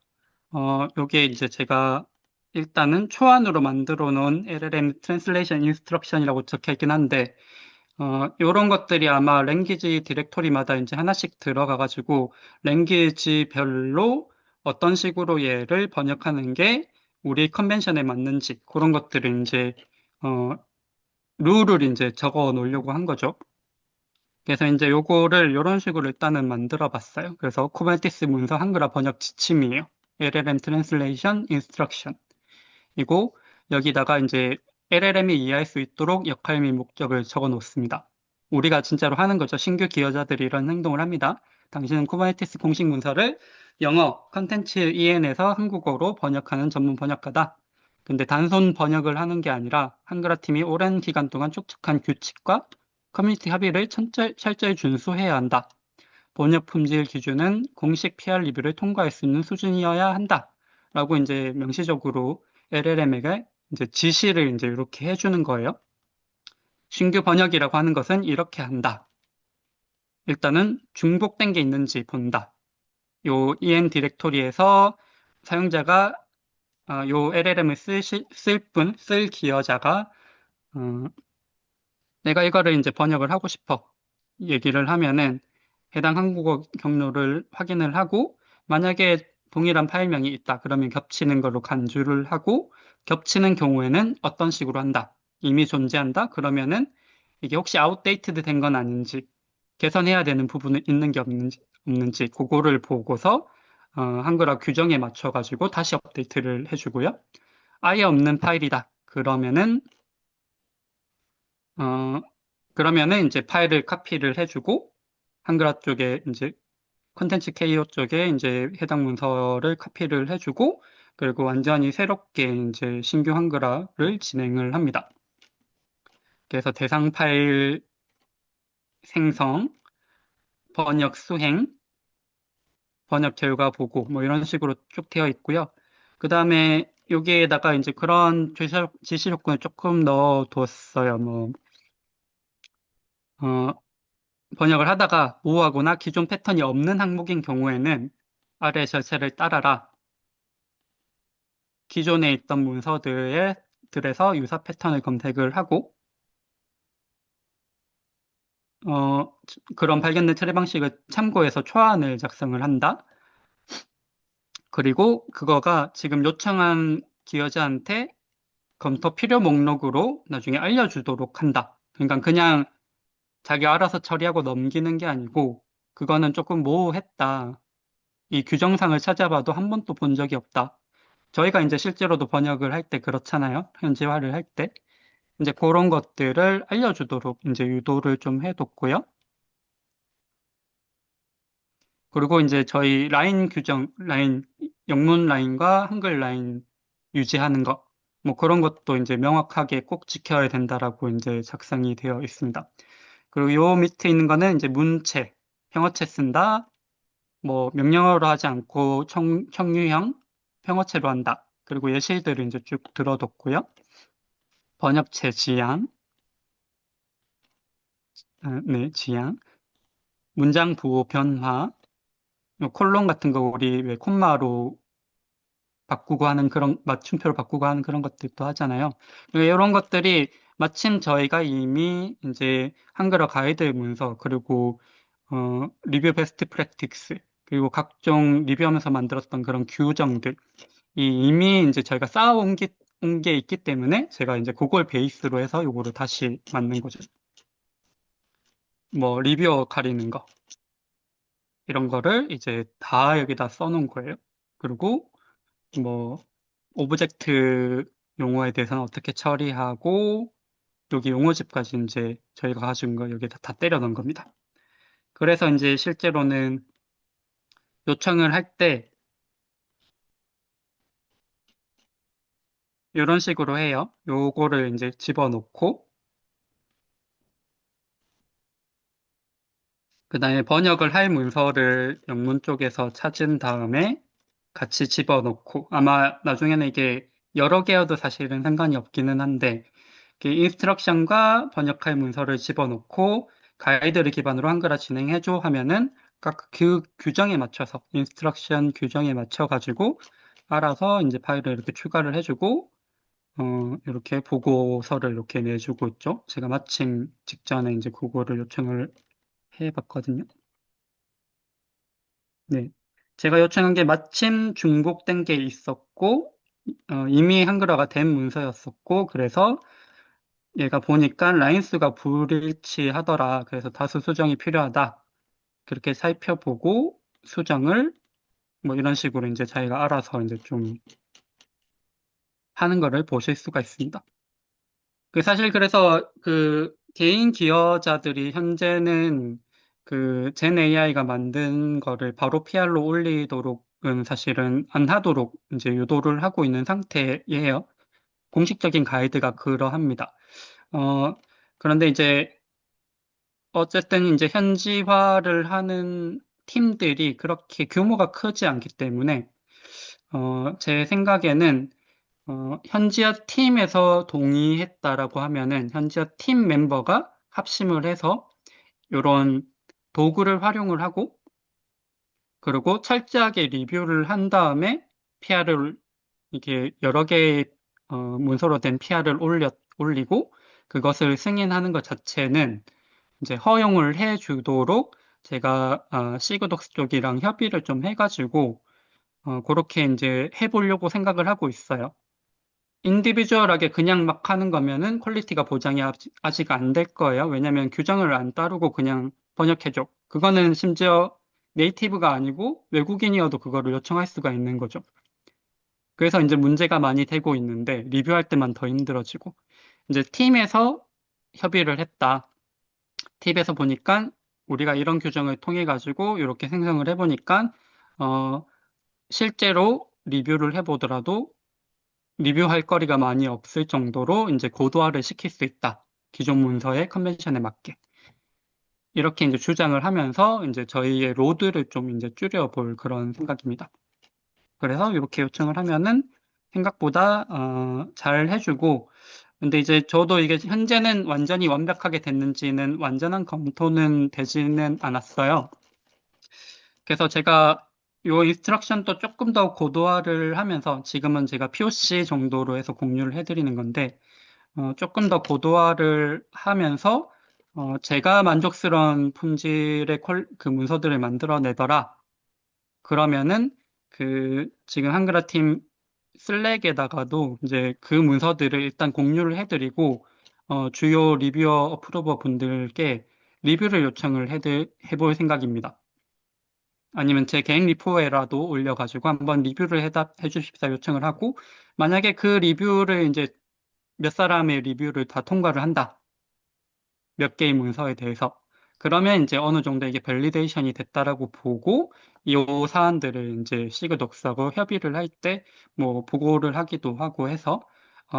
요게 이제 제가 일단은 초안으로 만들어 놓은 LLM Translation Instruction이라고 적혀 있긴 한데, 요런 것들이 아마 랭귀지 디렉토리마다 이제 하나씩 들어가가지고, 랭귀지별로 어떤 식으로 얘를 번역하는 게 우리 컨벤션에 맞는지, 그런 것들을 이제, 어, 룰을 이제 적어 놓으려고 한 거죠. 그래서 이제 요거를 이런 식으로 일단은 만들어 봤어요. 그래서 쿠버네티스 문서 한글화 번역 지침이에요. LLM Translation Instruction. 이고 여기다가 이제 LLM이 이해할 수 있도록 역할 및 목적을 적어 놓습니다. 우리가 진짜로 하는 거죠. 신규 기여자들이 이런 행동을 합니다. 당신은 쿠버네티스 공식 문서를 영어 컨텐츠 EN에서 한국어로 번역하는 전문 번역가다. 근데 단순 번역을 하는 게 아니라 한글화 팀이 오랜 기간 동안 촉촉한 규칙과 커뮤니티 합의를 철저히 준수해야 한다. 번역 품질 기준은 공식 PR 리뷰를 통과할 수 있는 수준이어야 한다. 라고 이제 명시적으로 LLM에게 이제 지시를 이제 이렇게 해주는 거예요. 신규 번역이라고 하는 것은 이렇게 한다. 일단은 중복된 게 있는지 본다. 요 en 디렉토리에서 사용자가 요 LLM을 쓸 기여자가 어, 내가 이거를 이제 번역을 하고 싶어 얘기를 하면은 해당 한국어 경로를 확인을 하고 만약에 동일한 파일명이 있다 그러면 겹치는 걸로 간주를 하고 겹치는 경우에는 어떤 식으로 한다. 이미 존재한다 그러면은 이게 혹시 아웃데이트드 된 건 아닌지 개선해야 되는 부분은 있는 게 없는지 그거를 보고서 한글화 규정에 맞춰 가지고 다시 업데이트를 해주고요. 아예 없는 파일이다. 어, 그러면은 이제 파일을 카피를 해주고 한글화 쪽에 이제 콘텐츠 KO 쪽에 이제 해당 문서를 카피를 해주고 그리고 완전히 새롭게 이제 신규 한글화를 진행을 합니다. 그래서 대상 파일 생성, 번역 수행, 번역 결과 보고 뭐 이런 식으로 쭉 되어 있고요. 그 다음에 여기에다가 이제 그런 지시 조건을 조금 넣어뒀어요. 어, 번역을 하다가 모호하거나 기존 패턴이 없는 항목인 경우에는 아래 절차를 따라라. 기존에 있던 문서들에서 유사 패턴을 검색을 하고 그런 발견된 처리 방식을 참고해서 초안을 작성을 한다. 그리고 그거가 지금 요청한 기여자한테 검토 필요 목록으로 나중에 알려주도록 한다. 그러니까 그냥 자기 알아서 처리하고 넘기는 게 아니고 그거는 조금 모호했다. 이 규정상을 찾아봐도 한 번도 본 적이 없다. 저희가 이제 실제로도 번역을 할 때 그렇잖아요. 현지화를 할 때. 이제 그런 것들을 알려주도록 이제 유도를 좀 해뒀고요. 그리고 이제 저희 라인 규정, 영문 라인과 한글 라인 유지하는 것, 뭐 그런 것도 이제 명확하게 꼭 지켜야 된다라고 이제 작성이 되어 있습니다. 그리고 요 밑에 있는 거는 이제 문체, 평어체 쓴다, 뭐 명령어로 하지 않고 청유형, 평어체로 한다. 그리고 예시들을 이제 쭉 들어뒀고요. 번역체 지양, 네, 지양, 문장 부호 변화, 뭐 콜론 같은 거 우리 왜 콤마로 바꾸고 하는 그런 맞춤표로 바꾸고 하는 그런 것들도 하잖아요. 이런 것들이 마침 저희가 이미 이제 한글어 가이드 문서 그리고 리뷰 베스트 프랙틱스 그리고 각종 리뷰하면서 만들었던 그런 규정들 이미 이제 저희가 쌓아온 게 있기 때문에 제가 이제 그걸 베이스로 해서 요거를 다시 만든 거죠. 뭐 리뷰어 가리는 거 이런 거를 이제 다 여기다 써놓은 거예요. 그리고 뭐 오브젝트 용어에 대해서는 어떻게 처리하고 여기 용어집까지 이제 저희가 가진 거 여기다 다 때려 넣은 겁니다. 그래서 이제 실제로는 요청을 할 때 이런 식으로 해요. 요거를 이제 집어넣고 그 다음에 번역을 할 문서를 영문 쪽에서 찾은 다음에 같이 집어넣고 아마 나중에는 이게 여러 개여도 사실은 상관이 없기는 한데 인스트럭션과 번역할 문서를 집어넣고 가이드를 기반으로 한글화 진행해줘 하면은 각 그 규정에 맞춰서 인스트럭션 규정에 맞춰 가지고 알아서 이제 파일을 이렇게 추가를 해주고 이렇게 보고서를 이렇게 내주고 있죠. 제가 마침 직전에 이제 그거를 요청을 해봤거든요. 네. 제가 요청한 게 마침 중복된 게 있었고 이미 한글화가 된 문서였었고 그래서 얘가 보니까 라인 수가 불일치하더라. 그래서 다수 수정이 필요하다. 그렇게 살펴보고 수정을 뭐 이런 식으로 이제 자기가 알아서 이제 좀 하는 거를 보실 수가 있습니다. 사실 그래서 그 개인 기여자들이 현재는 그 젠 AI가 만든 거를 바로 PR로 올리도록은 사실은 안 하도록 이제 유도를 하고 있는 상태예요. 공식적인 가이드가 그러합니다. 어, 그런데 이제 어쨌든 이제 현지화를 하는 팀들이 그렇게 규모가 크지 않기 때문에 제 생각에는 현지화 팀에서 동의했다라고 하면은 현지화 팀 멤버가 합심을 해서 이런 도구를 활용을 하고 그리고 철저하게 리뷰를 한 다음에 PR을 이게 여러 개의 문서로 된 PR을 올리고 그것을 승인하는 것 자체는 이제 허용을 해 주도록 제가 시그독스 쪽이랑 협의를 좀 해가지고 그렇게 이제 해보려고 생각을 하고 있어요. 인디비주얼하게 그냥 막 하는 거면은 퀄리티가 보장이 아직 안 될 거예요. 왜냐면 규정을 안 따르고 그냥 번역해줘. 그거는 심지어 네이티브가 아니고 외국인이어도 그거를 요청할 수가 있는 거죠. 그래서 이제 문제가 많이 되고 있는데 리뷰할 때만 더 힘들어지고 이제 팀에서 협의를 했다. 팁에서 보니까 우리가 이런 규정을 통해 가지고 이렇게 생성을 해보니까 어, 실제로 리뷰를 해보더라도 리뷰할 거리가 많이 없을 정도로 이제 고도화를 시킬 수 있다. 기존 문서의 컨벤션에 맞게. 이렇게 이제 주장을 하면서 이제 저희의 로드를 좀 이제 줄여볼 그런 생각입니다. 그래서 이렇게 요청을 하면은 생각보다 잘 해주고 근데 이제 저도 이게 현재는 완전히 완벽하게 됐는지는 완전한 검토는 되지는 않았어요. 그래서 제가 요 인스트럭션도 조금 더 고도화를 하면서 지금은 제가 POC 정도로 해서 공유를 해드리는 건데 조금 더 고도화를 하면서 제가 만족스러운 품질의 그 문서들을 만들어내더라. 그러면은 그 지금 한글화 팀 슬랙에다가도 이제 그 문서들을 일단 공유를 해드리고 주요 리뷰어 어프로버 분들께 리뷰를 요청을 해볼 생각입니다. 아니면 제 개인 리포에라도 올려가지고 한번 리뷰를 해주십사 요청을 하고 만약에 그 리뷰를 이제 몇 사람의 리뷰를 다 통과를 한다. 몇 개의 문서에 대해서. 그러면 이제 어느 정도 이게 밸리데이션이 됐다라고 보고 이 사안들을 이제 시그독스하고 협의를 할 때 뭐 보고를 하기도 하고 해서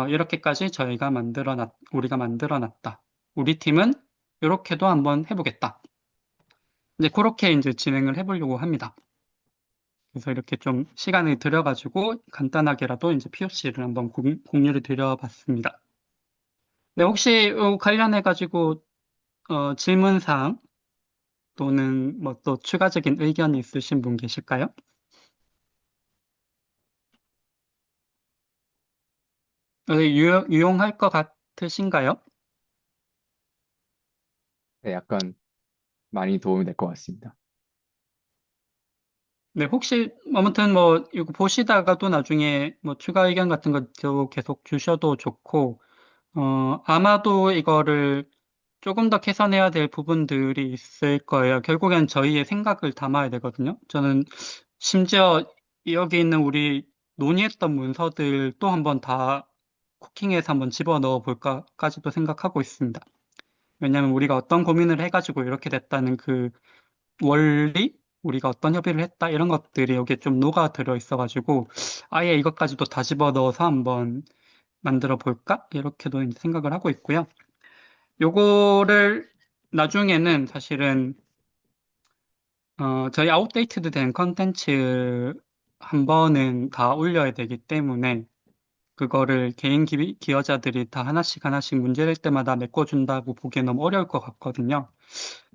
이렇게까지 우리가 만들어 놨다. 우리 팀은 이렇게도 한번 해보겠다. 이제 그렇게 이제 진행을 해보려고 합니다. 그래서 이렇게 좀 시간을 들여가지고 간단하게라도 이제 POC를 한번 공유를 드려봤습니다. 네, 혹시 관련해가지고 질문사항 또는 뭐 또 추가적인 의견이 있으신 분 계실까요? 유용할 것 같으신가요?
네, 약간 많이 도움이 될 것 같습니다.
네, 혹시 아무튼 뭐 이거 보시다가도 나중에 뭐 추가 의견 같은 것도 계속 주셔도 좋고 아마도 이거를 조금 더 개선해야 될 부분들이 있을 거예요. 결국엔 저희의 생각을 담아야 되거든요. 저는 심지어 여기 있는 우리 논의했던 문서들 또 한번 다 쿠킹해서 한번 집어넣어 볼까까지도 생각하고 있습니다. 왜냐하면 우리가 어떤 고민을 해가지고 이렇게 됐다는 그 원리, 우리가 어떤 협의를 했다 이런 것들이 여기에 좀 녹아 들어 있어가지고 아예 이것까지도 다 집어넣어서 한번 만들어 볼까? 이렇게도 이제 생각을 하고 있고요. 요거를 나중에는 사실은 저희 아웃데이트드 된 컨텐츠 한 번은 다 올려야 되기 때문에 그거를 개인 기여자들이 다 하나씩 하나씩 문제될 때마다 메꿔준다고 보기엔 너무 어려울 것 같거든요.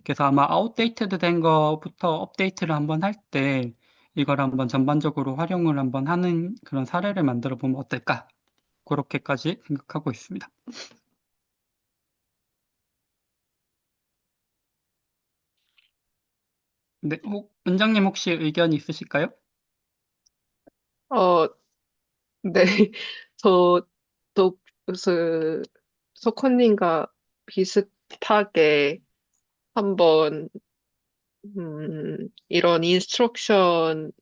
그래서 아마 아웃데이트드 된 거부터 업데이트를 한번 할 때 이걸 한번 전반적으로 활용을 한번 하는 그런 사례를 만들어 보면 어떨까? 그렇게까지 생각하고 있습니다. 네, 원장님 혹시 의견 있으실까요?
어, 네. 저도 그 소코님과 비슷하게 한번 이런 인스트럭션을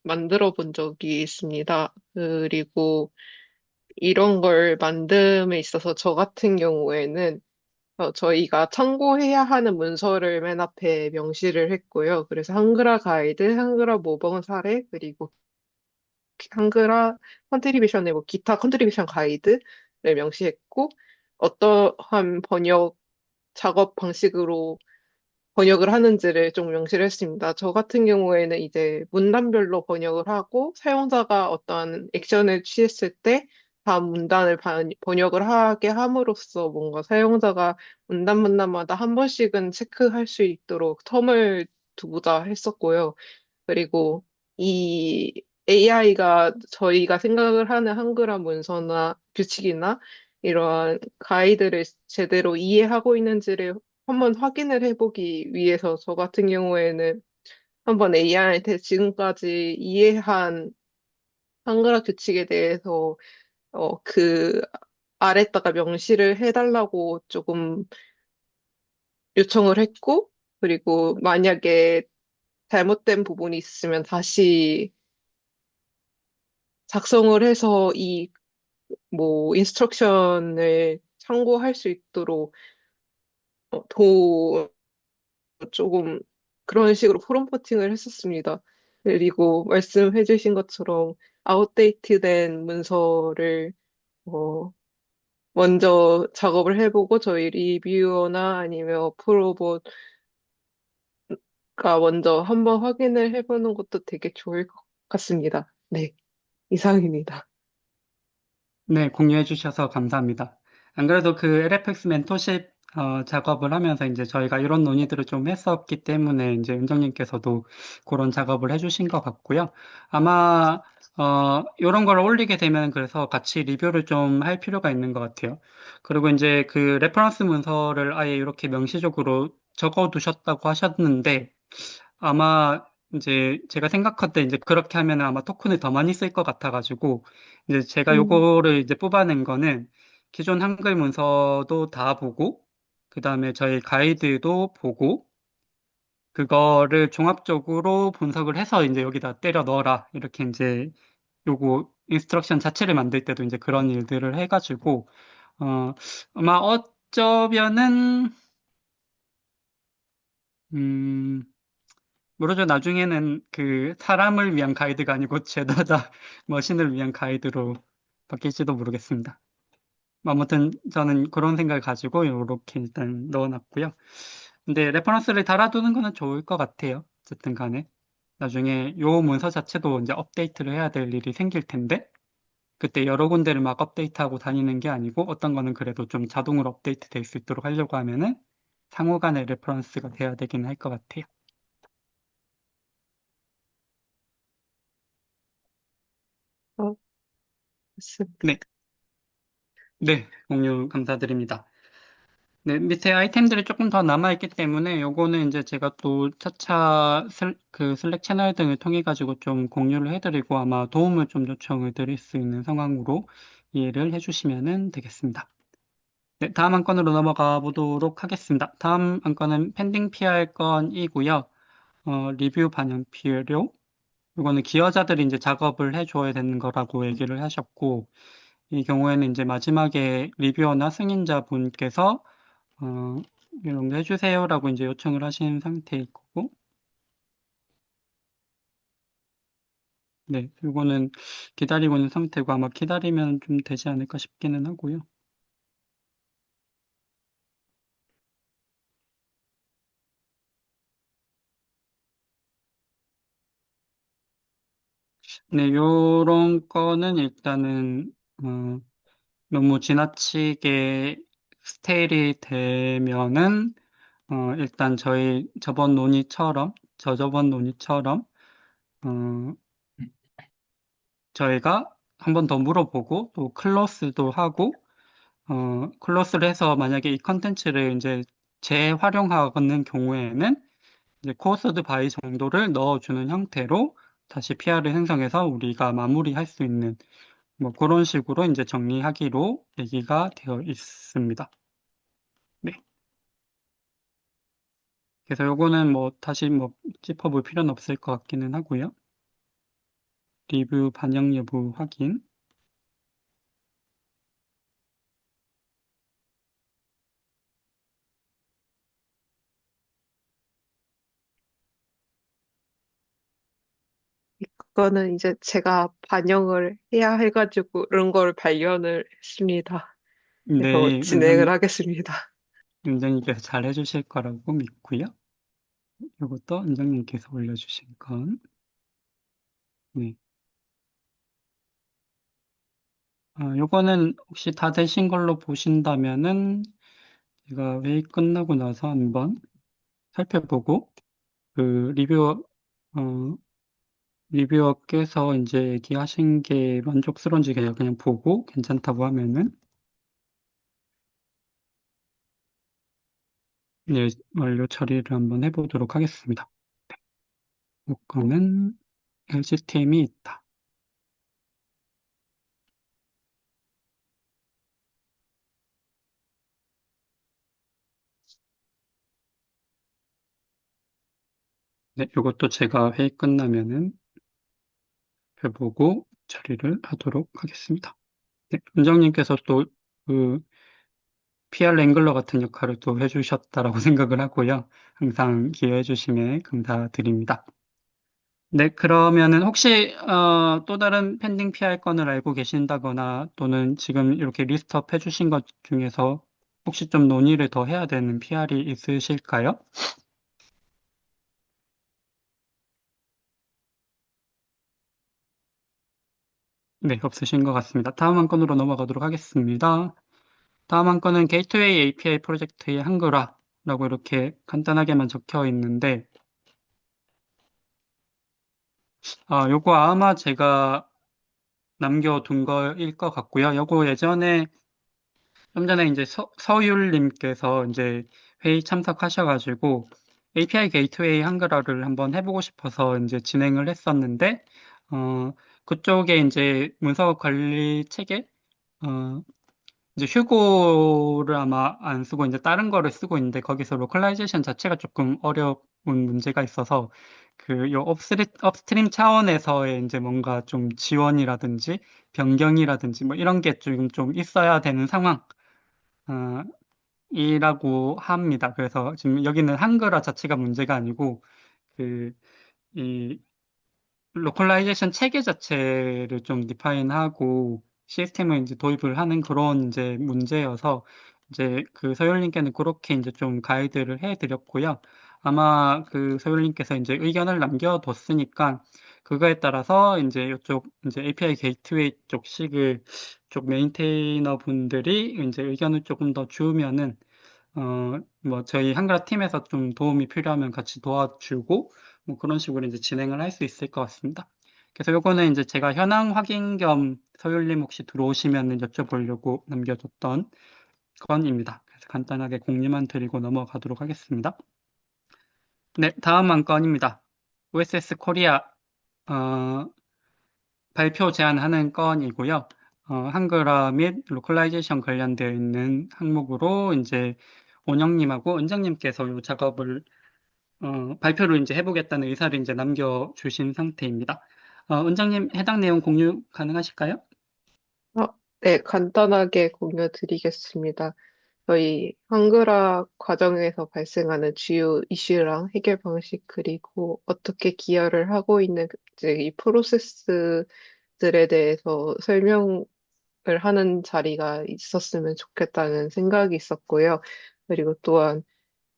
만들어 본 적이 있습니다. 그리고 이런 걸 만듦에 있어서 저 같은 경우에는 저희가 참고해야 하는 문서를 맨 앞에 명시를 했고요. 그래서 한글화 가이드, 한글화 모범 사례, 그리고 한글화 컨트리뷰션의 뭐 기타 컨트리뷰션 가이드를 명시했고, 어떠한 번역 작업 방식으로 번역을 하는지를 좀 명시를 했습니다. 저 같은 경우에는 이제 문단별로 번역을 하고 사용자가 어떠한 액션을 취했을 때 다음 문단을 번역을 하게 함으로써 뭔가 사용자가 문단마다 한 번씩은 체크할 수 있도록 텀을 두고자 했었고요. 그리고 이 AI가 저희가 생각을 하는 한글화 문서나 규칙이나 이러한 가이드를 제대로 이해하고 있는지를 한번 확인을 해보기 위해서 저 같은 경우에는 한번 AI한테 지금까지 이해한 한글화 규칙에 대해서 그 아래다가 명시를 해달라고 조금 요청을 했고, 그리고 만약에 잘못된 부분이 있으면 다시 작성을 해서 이 뭐 인스트럭션을 참고할 수 있도록 도 조금 그런 식으로 프롬프팅을 했었습니다. 그리고 말씀해주신 것처럼 아웃데이트된 문서를 어, 먼저 작업을 해보고 저희 리뷰어나 아니면 프로보가 먼저 한번 확인을 해보는 것도 되게 좋을 것 같습니다. 네, 이상입니다.
네, 공유해 주셔서 감사합니다. 안 그래도 그 LFX 멘토십 작업을 하면서 이제 저희가 이런 논의들을 좀 했었기 때문에 이제 은정님께서도 그런 작업을 해주신 것 같고요. 아마 이런 걸 올리게 되면 그래서 같이 리뷰를 좀 할 필요가 있는 것 같아요. 그리고 이제 그 레퍼런스 문서를 아예 이렇게 명시적으로 적어 두셨다고 하셨는데 아마 이제 제가 생각할 때 이제 그렇게 하면 아마 토큰을 더 많이 쓸 것 같아가지고 이제 제가
음,
요거를 이제 뽑아낸 거는 기존 한글 문서도 다 보고 그 다음에 저희 가이드도 보고 그거를 종합적으로 분석을 해서 이제 여기다 때려 넣어라 이렇게 이제 요거 인스트럭션 자체를 만들 때도 이제 그런 일들을 해가지고 어 아마 어쩌면은 음 모르죠. 나중에는 그 사람을 위한 가이드가 아니고 죄다다 머신을 위한 가이드로 바뀔지도 모르겠습니다. 아무튼 저는 그런 생각을 가지고 이렇게 일단 넣어놨고요. 근데 레퍼런스를 달아두는 거는 좋을 것 같아요. 어쨌든 간에. 나중에 요 문서 자체도 이제 업데이트를 해야 될 일이 생길 텐데 그때 여러 군데를 막 업데이트하고 다니는 게 아니고 어떤 거는 그래도 좀 자동으로 업데이트 될 수 있도록 하려고 하면은 상호 간의 레퍼런스가 돼야 되긴 할 것 같아요.
어, 맞습니다.
네. 네, 공유 감사드립니다. 네, 밑에 아이템들이 조금 더 남아있기 때문에 요거는 이제 제가 또 차차 그 슬랙 채널 등을 통해 가지고 좀 공유를 해드리고 아마 도움을 좀 요청을 드릴 수 있는 상황으로 이해를 해주시면 되겠습니다. 네, 다음 한 건으로 넘어가 보도록 하겠습니다. 다음 한 건은 펜딩 PR 건이고요. 리뷰 반영 필요. 이거는 기여자들이 이제 작업을 해줘야 되는 거라고 얘기를 하셨고, 이 경우에는 이제 마지막에 리뷰어나 승인자 분께서 이런 거 해주세요라고 이제 요청을 하신 상태일 거고, 네, 이거는 기다리고 있는 상태고 아마 기다리면 좀 되지 않을까 싶기는 하고요. 네, 요런 거는 일단은 너무 지나치게 스테일이 되면은 일단 저희 저저번 논의처럼 어, 저희가 한 번 더 물어보고 또 클로스도 하고 클로스를 해서 만약에 이 컨텐츠를 이제 재활용하는 경우에는 이제 코어스드 바이 정도를 넣어주는 형태로 다시 PR을 생성해서 우리가 마무리할 수 있는 뭐 그런 식으로 이제 정리하기로 얘기가 되어 있습니다. 네. 그래서 요거는 뭐 다시 뭐 짚어볼 필요는 없을 것 같기는 하고요. 리뷰 반영 여부 확인.
그거는 이제 제가 반영을 해야 해가지고 그런 걸 발견을 했습니다. 그래서
네,
진행을 하겠습니다.
은정님께서 잘 해주실 거라고 믿고요. 이것도 원장님께서 올려주신 건. 네. 요거는 혹시 다 되신 걸로 보신다면은 제가 회의 끝나고 나서 한번 살펴보고 그 어, 리뷰어께서 이제 얘기하신 게 만족스러운지 그냥 보고 괜찮다고 하면은 네, 완료 처리를 한번 해보도록 하겠습니다. 요거는 LCTM이 있다. 네, 요것도 제가 회의 끝나면은 해보고 처리를 하도록 하겠습니다. 네, 원장님께서 또 그 PR 랭글러 같은 역할을 또 해주셨다라고 생각을 하고요. 항상 기여해 주심에 감사드립니다. 네, 그러면은 혹시 또 다른 펜딩 PR 건을 알고 계신다거나 또는 지금 이렇게 리스트업 해주신 것 중에서 혹시 좀 논의를 더 해야 되는 PR이 있으실까요? 네, 없으신 것 같습니다. 다음 한 건으로 넘어가도록 하겠습니다. 다음 한 건은 게이트웨이 API 프로젝트의 한글화라고 이렇게 간단하게만 적혀 있는데, 요거 아마 제가 남겨둔 거일 것 같고요. 요거 예전에 좀 전에 이제 서율님께서 이제 회의 참석하셔가지고 API 게이트웨이 한글화를 한번 해보고 싶어서 이제 진행을 했었는데, 그쪽에 이제 문서 관리 체계, 어, 이제 휴고를 아마 안 쓰고 이제 다른 거를 쓰고 있는데 거기서 로컬라이제이션 자체가 조금 어려운 문제가 있어서 그 요 업스트림 차원에서의 이제 뭔가 좀 지원이라든지 변경이라든지 뭐 이런 게 좀 있어야 되는 상황. 어, 이라고 합니다. 그래서 지금 여기는 한글화 자체가 문제가 아니고 그 이 로컬라이제이션 체계 자체를 좀 디파인하고 시스템을 이제 도입을 하는 그런 이제 문제여서 이제 그 서율님께는 그렇게 이제 좀 가이드를 해드렸고요. 아마 그 서율님께서 이제 의견을 남겨뒀으니까 그거에 따라서 이제 이쪽 이제 API 게이트웨이 쪽식을 쪽 메인테이너 분들이 이제 의견을 조금 더 주면은 뭐 저희 한글화 팀에서 좀 도움이 필요하면 같이 도와주고 뭐 그런 식으로 이제 진행을 할 수 있을 것 같습니다. 그래서 요거는 이제 제가 현황 확인 겸 서율님 혹시 들어오시면 여쭤보려고 남겨뒀던 건입니다. 그래서 간단하게 공지만 드리고 넘어가도록 하겠습니다. 네, 다음 한 건입니다. OSS 코리아 발표 제안하는 건이고요. 한글화 및 로컬라이제이션 관련되어 있는 항목으로 이제 원영님하고 은정님께서 이 작업을 발표를 이제 해보겠다는 의사를 이제 남겨주신 상태입니다. 은정님 해당 내용 공유 가능하실까요?
어, 네, 간단하게 공유 드리겠습니다. 저희 한글화 과정에서 발생하는 주요 이슈랑 해결 방식 그리고 어떻게 기여를 하고 있는 이제 이 프로세스들에 대해서 설명을 하는 자리가 있었으면 좋겠다는 생각이 있었고요. 그리고 또한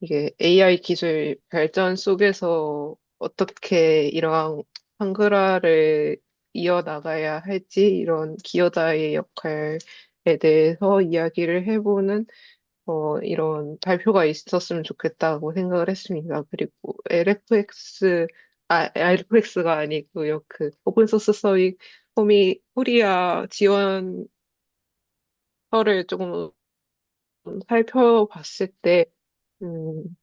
이게 AI 기술 발전 속에서 어떻게 이러한 한글화를 이어나가야 할지 이런 기여자의 역할에 대해서 이야기를 해보는 이런 발표가 있었으면 좋겠다고 생각을 했습니다. 그리고 LFX가 아니고요. 그 오픈소스 서밋 코리아 지원서를 조금 살펴봤을 때, 음,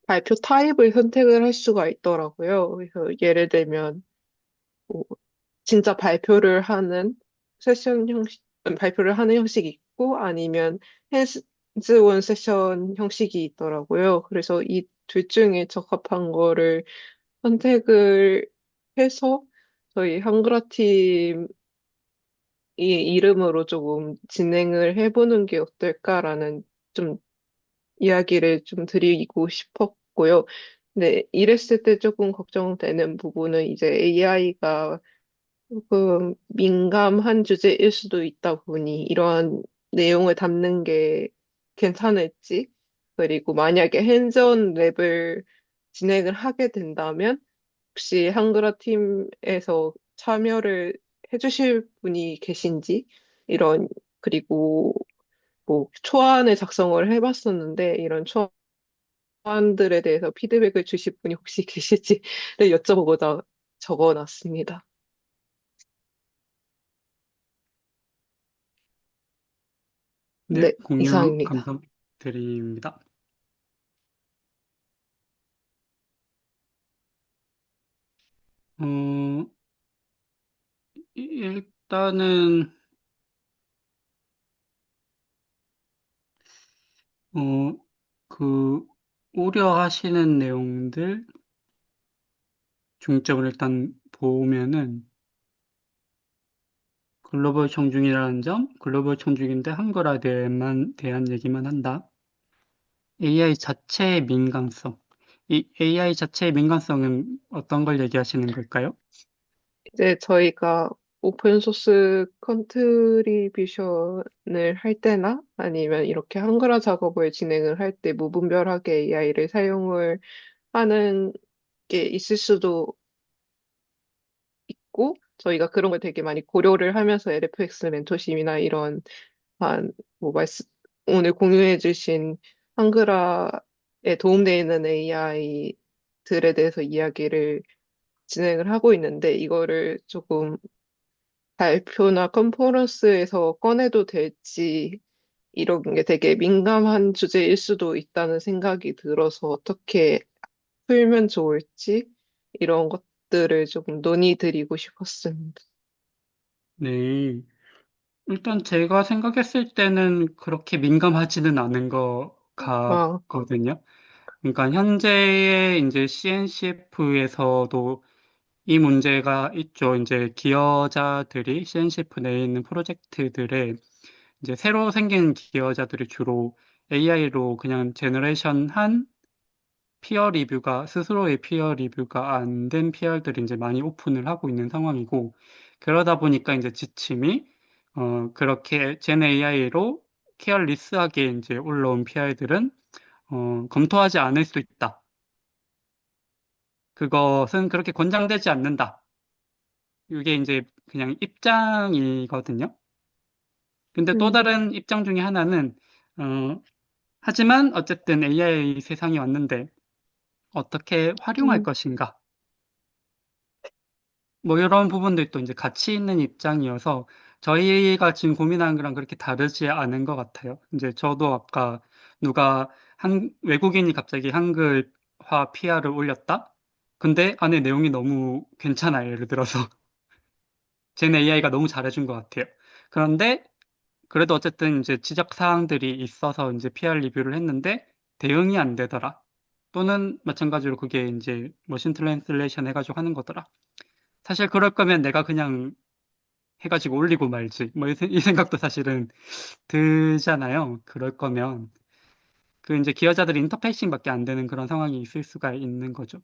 발표 타입을 선택을 할 수가 있더라고요. 그래서 예를 들면, 뭐 진짜 발표를 하는 형식이 있고, 아니면 핸즈온 세션 형식이 있더라고요. 그래서 이 둘 중에 적합한 거를 선택을 해서 저희 한글화 팀 이 이름으로 조금 진행을 해보는 게 어떨까라는 좀 이야기를 좀 드리고 싶었고요. 근데 이랬을 때 조금 걱정되는 부분은 이제 AI가 조금 민감한 주제일 수도 있다 보니 이러한 내용을 담는 게 괜찮을지 그리고 만약에 핸즈온 랩을 진행을 하게 된다면 혹시 한글화 팀에서 참여를 해주실 분이 계신지 이런 그리고 뭐 초안을 작성을 해봤었는데 이런 초안들에 대해서 피드백을 주실 분이 혹시 계실지를 여쭤보고자 적어놨습니다.
네,
네,
공유
이상입니다.
감사드립니다. 어, 일단은 어, 그 우려하시는 내용들 중점을 일단 보면은 글로벌 청중이라는 점, 글로벌 청중인데 한글화에 대한 얘기만 한다. AI 자체의 민감성. 이 AI 자체의 민감성은 어떤 걸 얘기하시는 걸까요?
이제 저희가 오픈소스 컨트리뷰션을 할 때나 아니면 이렇게 한글화 작업을 진행을 할 때 무분별하게 AI를 사용을 하는 게 있을 수도 있고 저희가 그런 걸 되게 많이 고려를 하면서 LFX 멘토십이나 이런 뭐 오늘 공유해 주신 한글화에 도움되는 AI들에 대해서 이야기를 진행을 하고 있는데 이거를 조금 발표나 컨퍼런스에서 꺼내도 될지 이런 게 되게 민감한 주제일 수도 있다는 생각이 들어서 어떻게 풀면 좋을지 이런 것들을 조금 논의드리고 싶었습니다.
네. 일단 제가 생각했을 때는 그렇게 민감하지는 않은 것
아,
같거든요. 그러니까 현재의 이제 CNCF에서도 이 문제가 있죠. 이제 기여자들이 CNCF 내에 있는 프로젝트들에 이제 새로 생긴 기여자들이 주로 AI로 그냥 제너레이션한 피어 리뷰가 스스로의 피어 리뷰가 안 된 PR들이 이제 많이 오픈을 하고 있는 상황이고 그러다 보니까 이제 지침이 그렇게 젠 AI로 케어리스하게 이제 올라온 PR들은 검토하지 않을 수 있다. 그것은 그렇게 권장되지 않는다. 이게 이제 그냥 입장이거든요. 근데 또
음,
다른 입장 중에 하나는 하지만 어쨌든 AI 세상이 왔는데 어떻게 활용할
음,
것인가? 뭐 이런 부분들이 또 이제 같이 있는 입장이어서 저희가 지금 고민하는 거랑 그렇게 다르지 않은 것 같아요. 이제 저도 아까 누가 외국인이 갑자기 한글화 PR을 올렸다? 근데 안에 내용이 너무 괜찮아요. 예를 들어서 젠 AI가 너무 잘해준 것 같아요. 그런데 그래도 어쨌든 이제 지적 사항들이 있어서 이제 PR 리뷰를 했는데 대응이 안 되더라. 또는 마찬가지로 그게 이제 머신 트랜슬레이션 해가지고 하는 거더라. 사실 그럴 거면 내가 그냥 해가지고 올리고 말지. 뭐 이 생각도 사실은 들잖아요. 그럴 거면 그 이제 기여자들이 인터페이싱밖에 안 되는 그런 상황이 있을 수가 있는 거죠.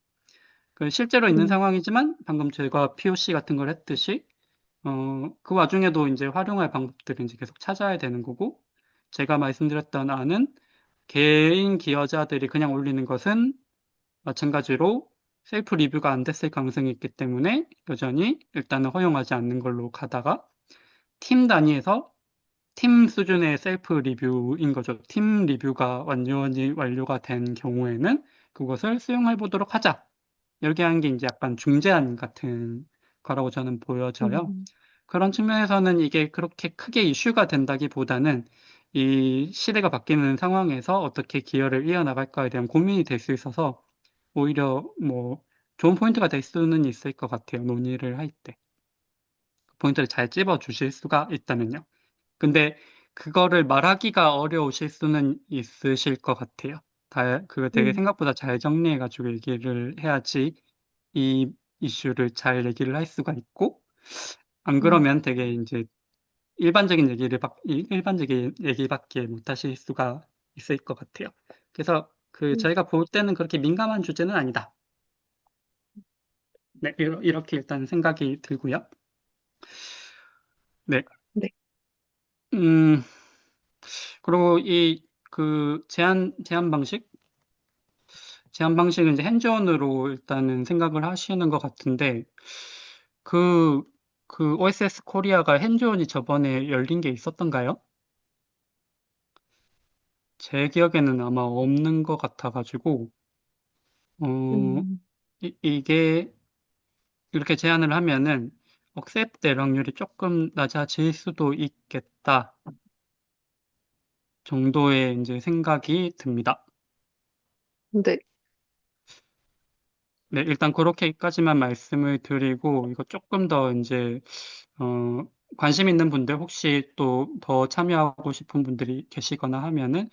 그 실제로 있는
음,
상황이지만 방금 제가 POC 같은 걸 했듯이 그 와중에도 이제 활용할 방법들을 이제 계속 찾아야 되는 거고 제가 말씀드렸던 안은 개인 기여자들이 그냥 올리는 것은 마찬가지로 셀프 리뷰가 안 됐을 가능성이 있기 때문에 여전히 일단은 허용하지 않는 걸로 가다가 팀 단위에서 팀 수준의 셀프 리뷰인 거죠. 팀 리뷰가 완전히 완료가 된 경우에는 그것을 수용해 보도록 하자. 이렇게 하는 게 이제 약간 중재안 같은 거라고 저는 보여져요.
음,
그런 측면에서는 이게 그렇게 크게 이슈가 된다기보다는 이 시대가 바뀌는 상황에서 어떻게 기여를 이어나갈까에 대한 고민이 될 수 있어서 오히려 뭐 좋은 포인트가 될 수는 있을 것 같아요. 논의를 할 때. 포인트를 잘 찝어 주실 수가 있다면요. 근데 그거를 말하기가 어려우실 수는 있으실 것 같아요. 그거 되게
음,
생각보다 잘 정리해가지고 얘기를 해야지 이 이슈를 잘 얘기를 할 수가 있고, 안
음,
그러면 되게 이제 일반적인 얘기밖에 못 하실 수가 있을 것 같아요. 그래서 그
음.
저희가 볼 때는 그렇게 민감한 주제는 아니다. 네, 이렇게 일단 생각이 들고요. 네.
네.
음, 그리고 제한 방식? 제한 방식은 이제 핸즈온으로 일단은 생각을 하시는 것 같은데, 그, 그 OSS 코리아가 핸즈온이 저번에 열린 게 있었던가요? 제 기억에는 아마 없는 것 같아가지고, 어,
음,
이게 이렇게 제한을 하면은 억셉트 될 확률이 조금 낮아질 수도 있겠다 정도의 이제 생각이 듭니다.
네,
네, 일단 그렇게까지만 말씀을 드리고, 이거 조금 더 이제, 어, 관심 있는 분들, 혹시 또 더 참여하고 싶은 분들이 계시거나 하면은,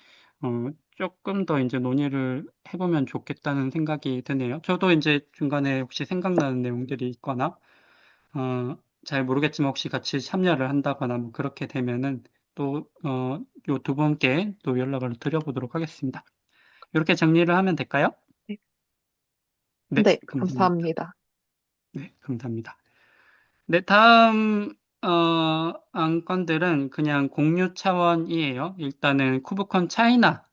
조금 더 이제 논의를 해보면 좋겠다는 생각이 드네요. 저도 이제 중간에 혹시 생각나는 내용들이 있거나, 잘 모르겠지만 혹시 같이 참여를 한다거나 뭐 그렇게 되면은 또, 요 두 분께 또 연락을 드려보도록 하겠습니다. 이렇게 정리를 하면 될까요?
네,
네,
네,
감사합니다.
감사합니다.
네, 감사합니다. 네, 다음, 안건들은 그냥 공유 차원이에요. 일단은 쿠브콘 차이나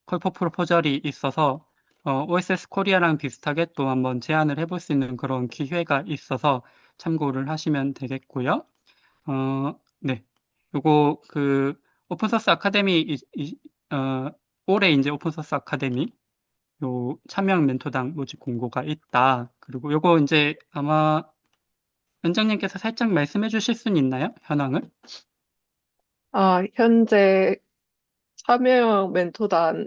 콜포 프로포절이 있어서, OSS 코리아랑 비슷하게 또 한번 제안을 해볼 수 있는 그런 기회가 있어서 참고를 하시면 되겠고요. 네. 요거 오픈소스 아카데미 올해 이제 오픈소스 아카데미 요 참여형 멘토당 모집 공고가 있다. 그리고 요거 이제 아마 원장님께서 살짝 말씀해 주실 수는 있나요? 현황을?
현재 참여형 멘토단에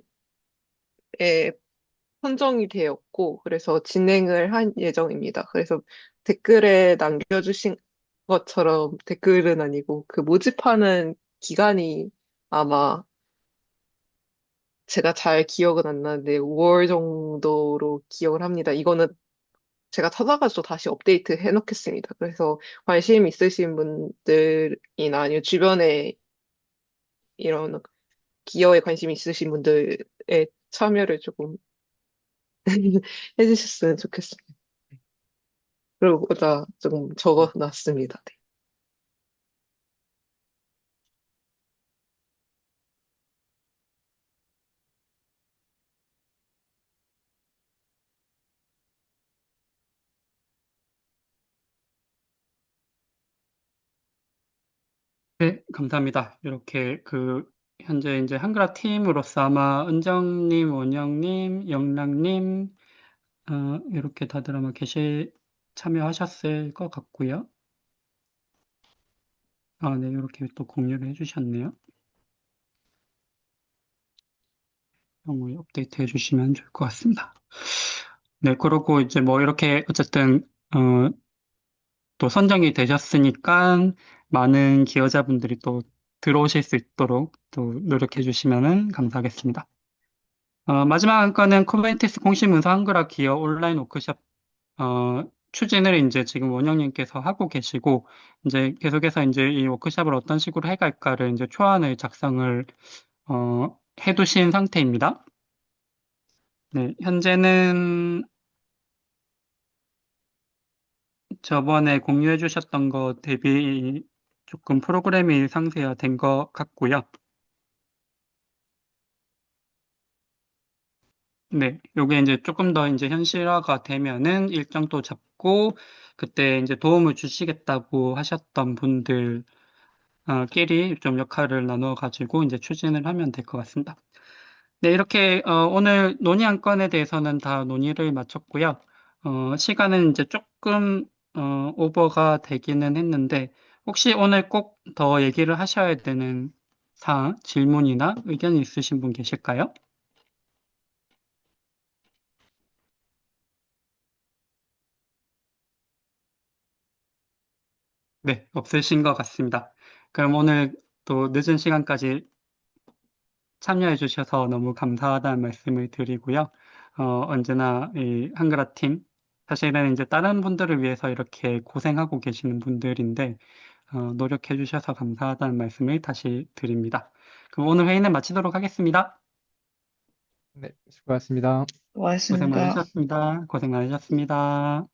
선정이 되었고, 그래서 진행을 한 예정입니다. 그래서 댓글에 남겨주신 것처럼 댓글은 아니고, 그 모집하는 기간이 아마 제가 잘 기억은 안 나는데 5월 정도로 기억을 합니다. 이거는 제가 찾아가지고 다시 업데이트 해놓겠습니다. 그래서 관심 있으신 분들이나 아니면 주변에 이런 기여에 관심 있으신 분들의 참여를 조금 해주셨으면 좋겠습니다. 그리고 다 조금 적어놨습니다. 네.
네, 감사합니다. 이렇게 현재 이제 한글화 팀으로서 아마 은정님, 원영님, 영락님, 이렇게 다들 아마 참여하셨을 것 같고요. 네, 이렇게 또 공유를 해주셨네요. 경우에 업데이트 해주시면 좋을 것 같습니다. 네, 그러고 이제 뭐 이렇게 어쨌든, 또 선정이 되셨으니까 많은 기여자분들이 또 들어오실 수 있도록 또 노력해 주시면 감사하겠습니다. 마지막 한 건은 쿠버네티스 공식 문서 한글화 기여 온라인 워크숍 추진을 이제 지금 원영님께서 하고 계시고 이제 계속해서 이제 이 워크숍을 어떤 식으로 해갈까를 이제 초안을 작성을 해두신 상태입니다. 네, 현재는 저번에 공유해 주셨던 거 대비 조금 프로그램이 상세화된 것 같고요. 네, 요게 이제 조금 더 이제 현실화가 되면은 일정도 잡고 그때 이제 도움을 주시겠다고 하셨던 분들 끼리 좀 역할을 나누어 가지고 이제 추진을 하면 될 것 같습니다. 네, 이렇게 오늘 논의한 건에 대해서는 다 논의를 마쳤고요. 시간은 이제 조금 오버가 되기는 했는데 혹시 오늘 꼭 더 얘기를 하셔야 되는 사항, 질문이나 의견이 있으신 분 계실까요? 네, 없으신 것 같습니다. 그럼 오늘 또 늦은 시간까지 참여해 주셔서 너무 감사하다는 말씀을 드리고요. 언제나 이 한글화 팀, 사실은 이제 다른 분들을 위해서 이렇게 고생하고 계시는 분들인데, 노력해 주셔서 감사하다는 말씀을 다시 드립니다. 그럼 오늘 회의는 마치도록 하겠습니다.
네, 수고하셨습니다.
고생
고맙습니다.
많으셨습니다. 고생 많으셨습니다.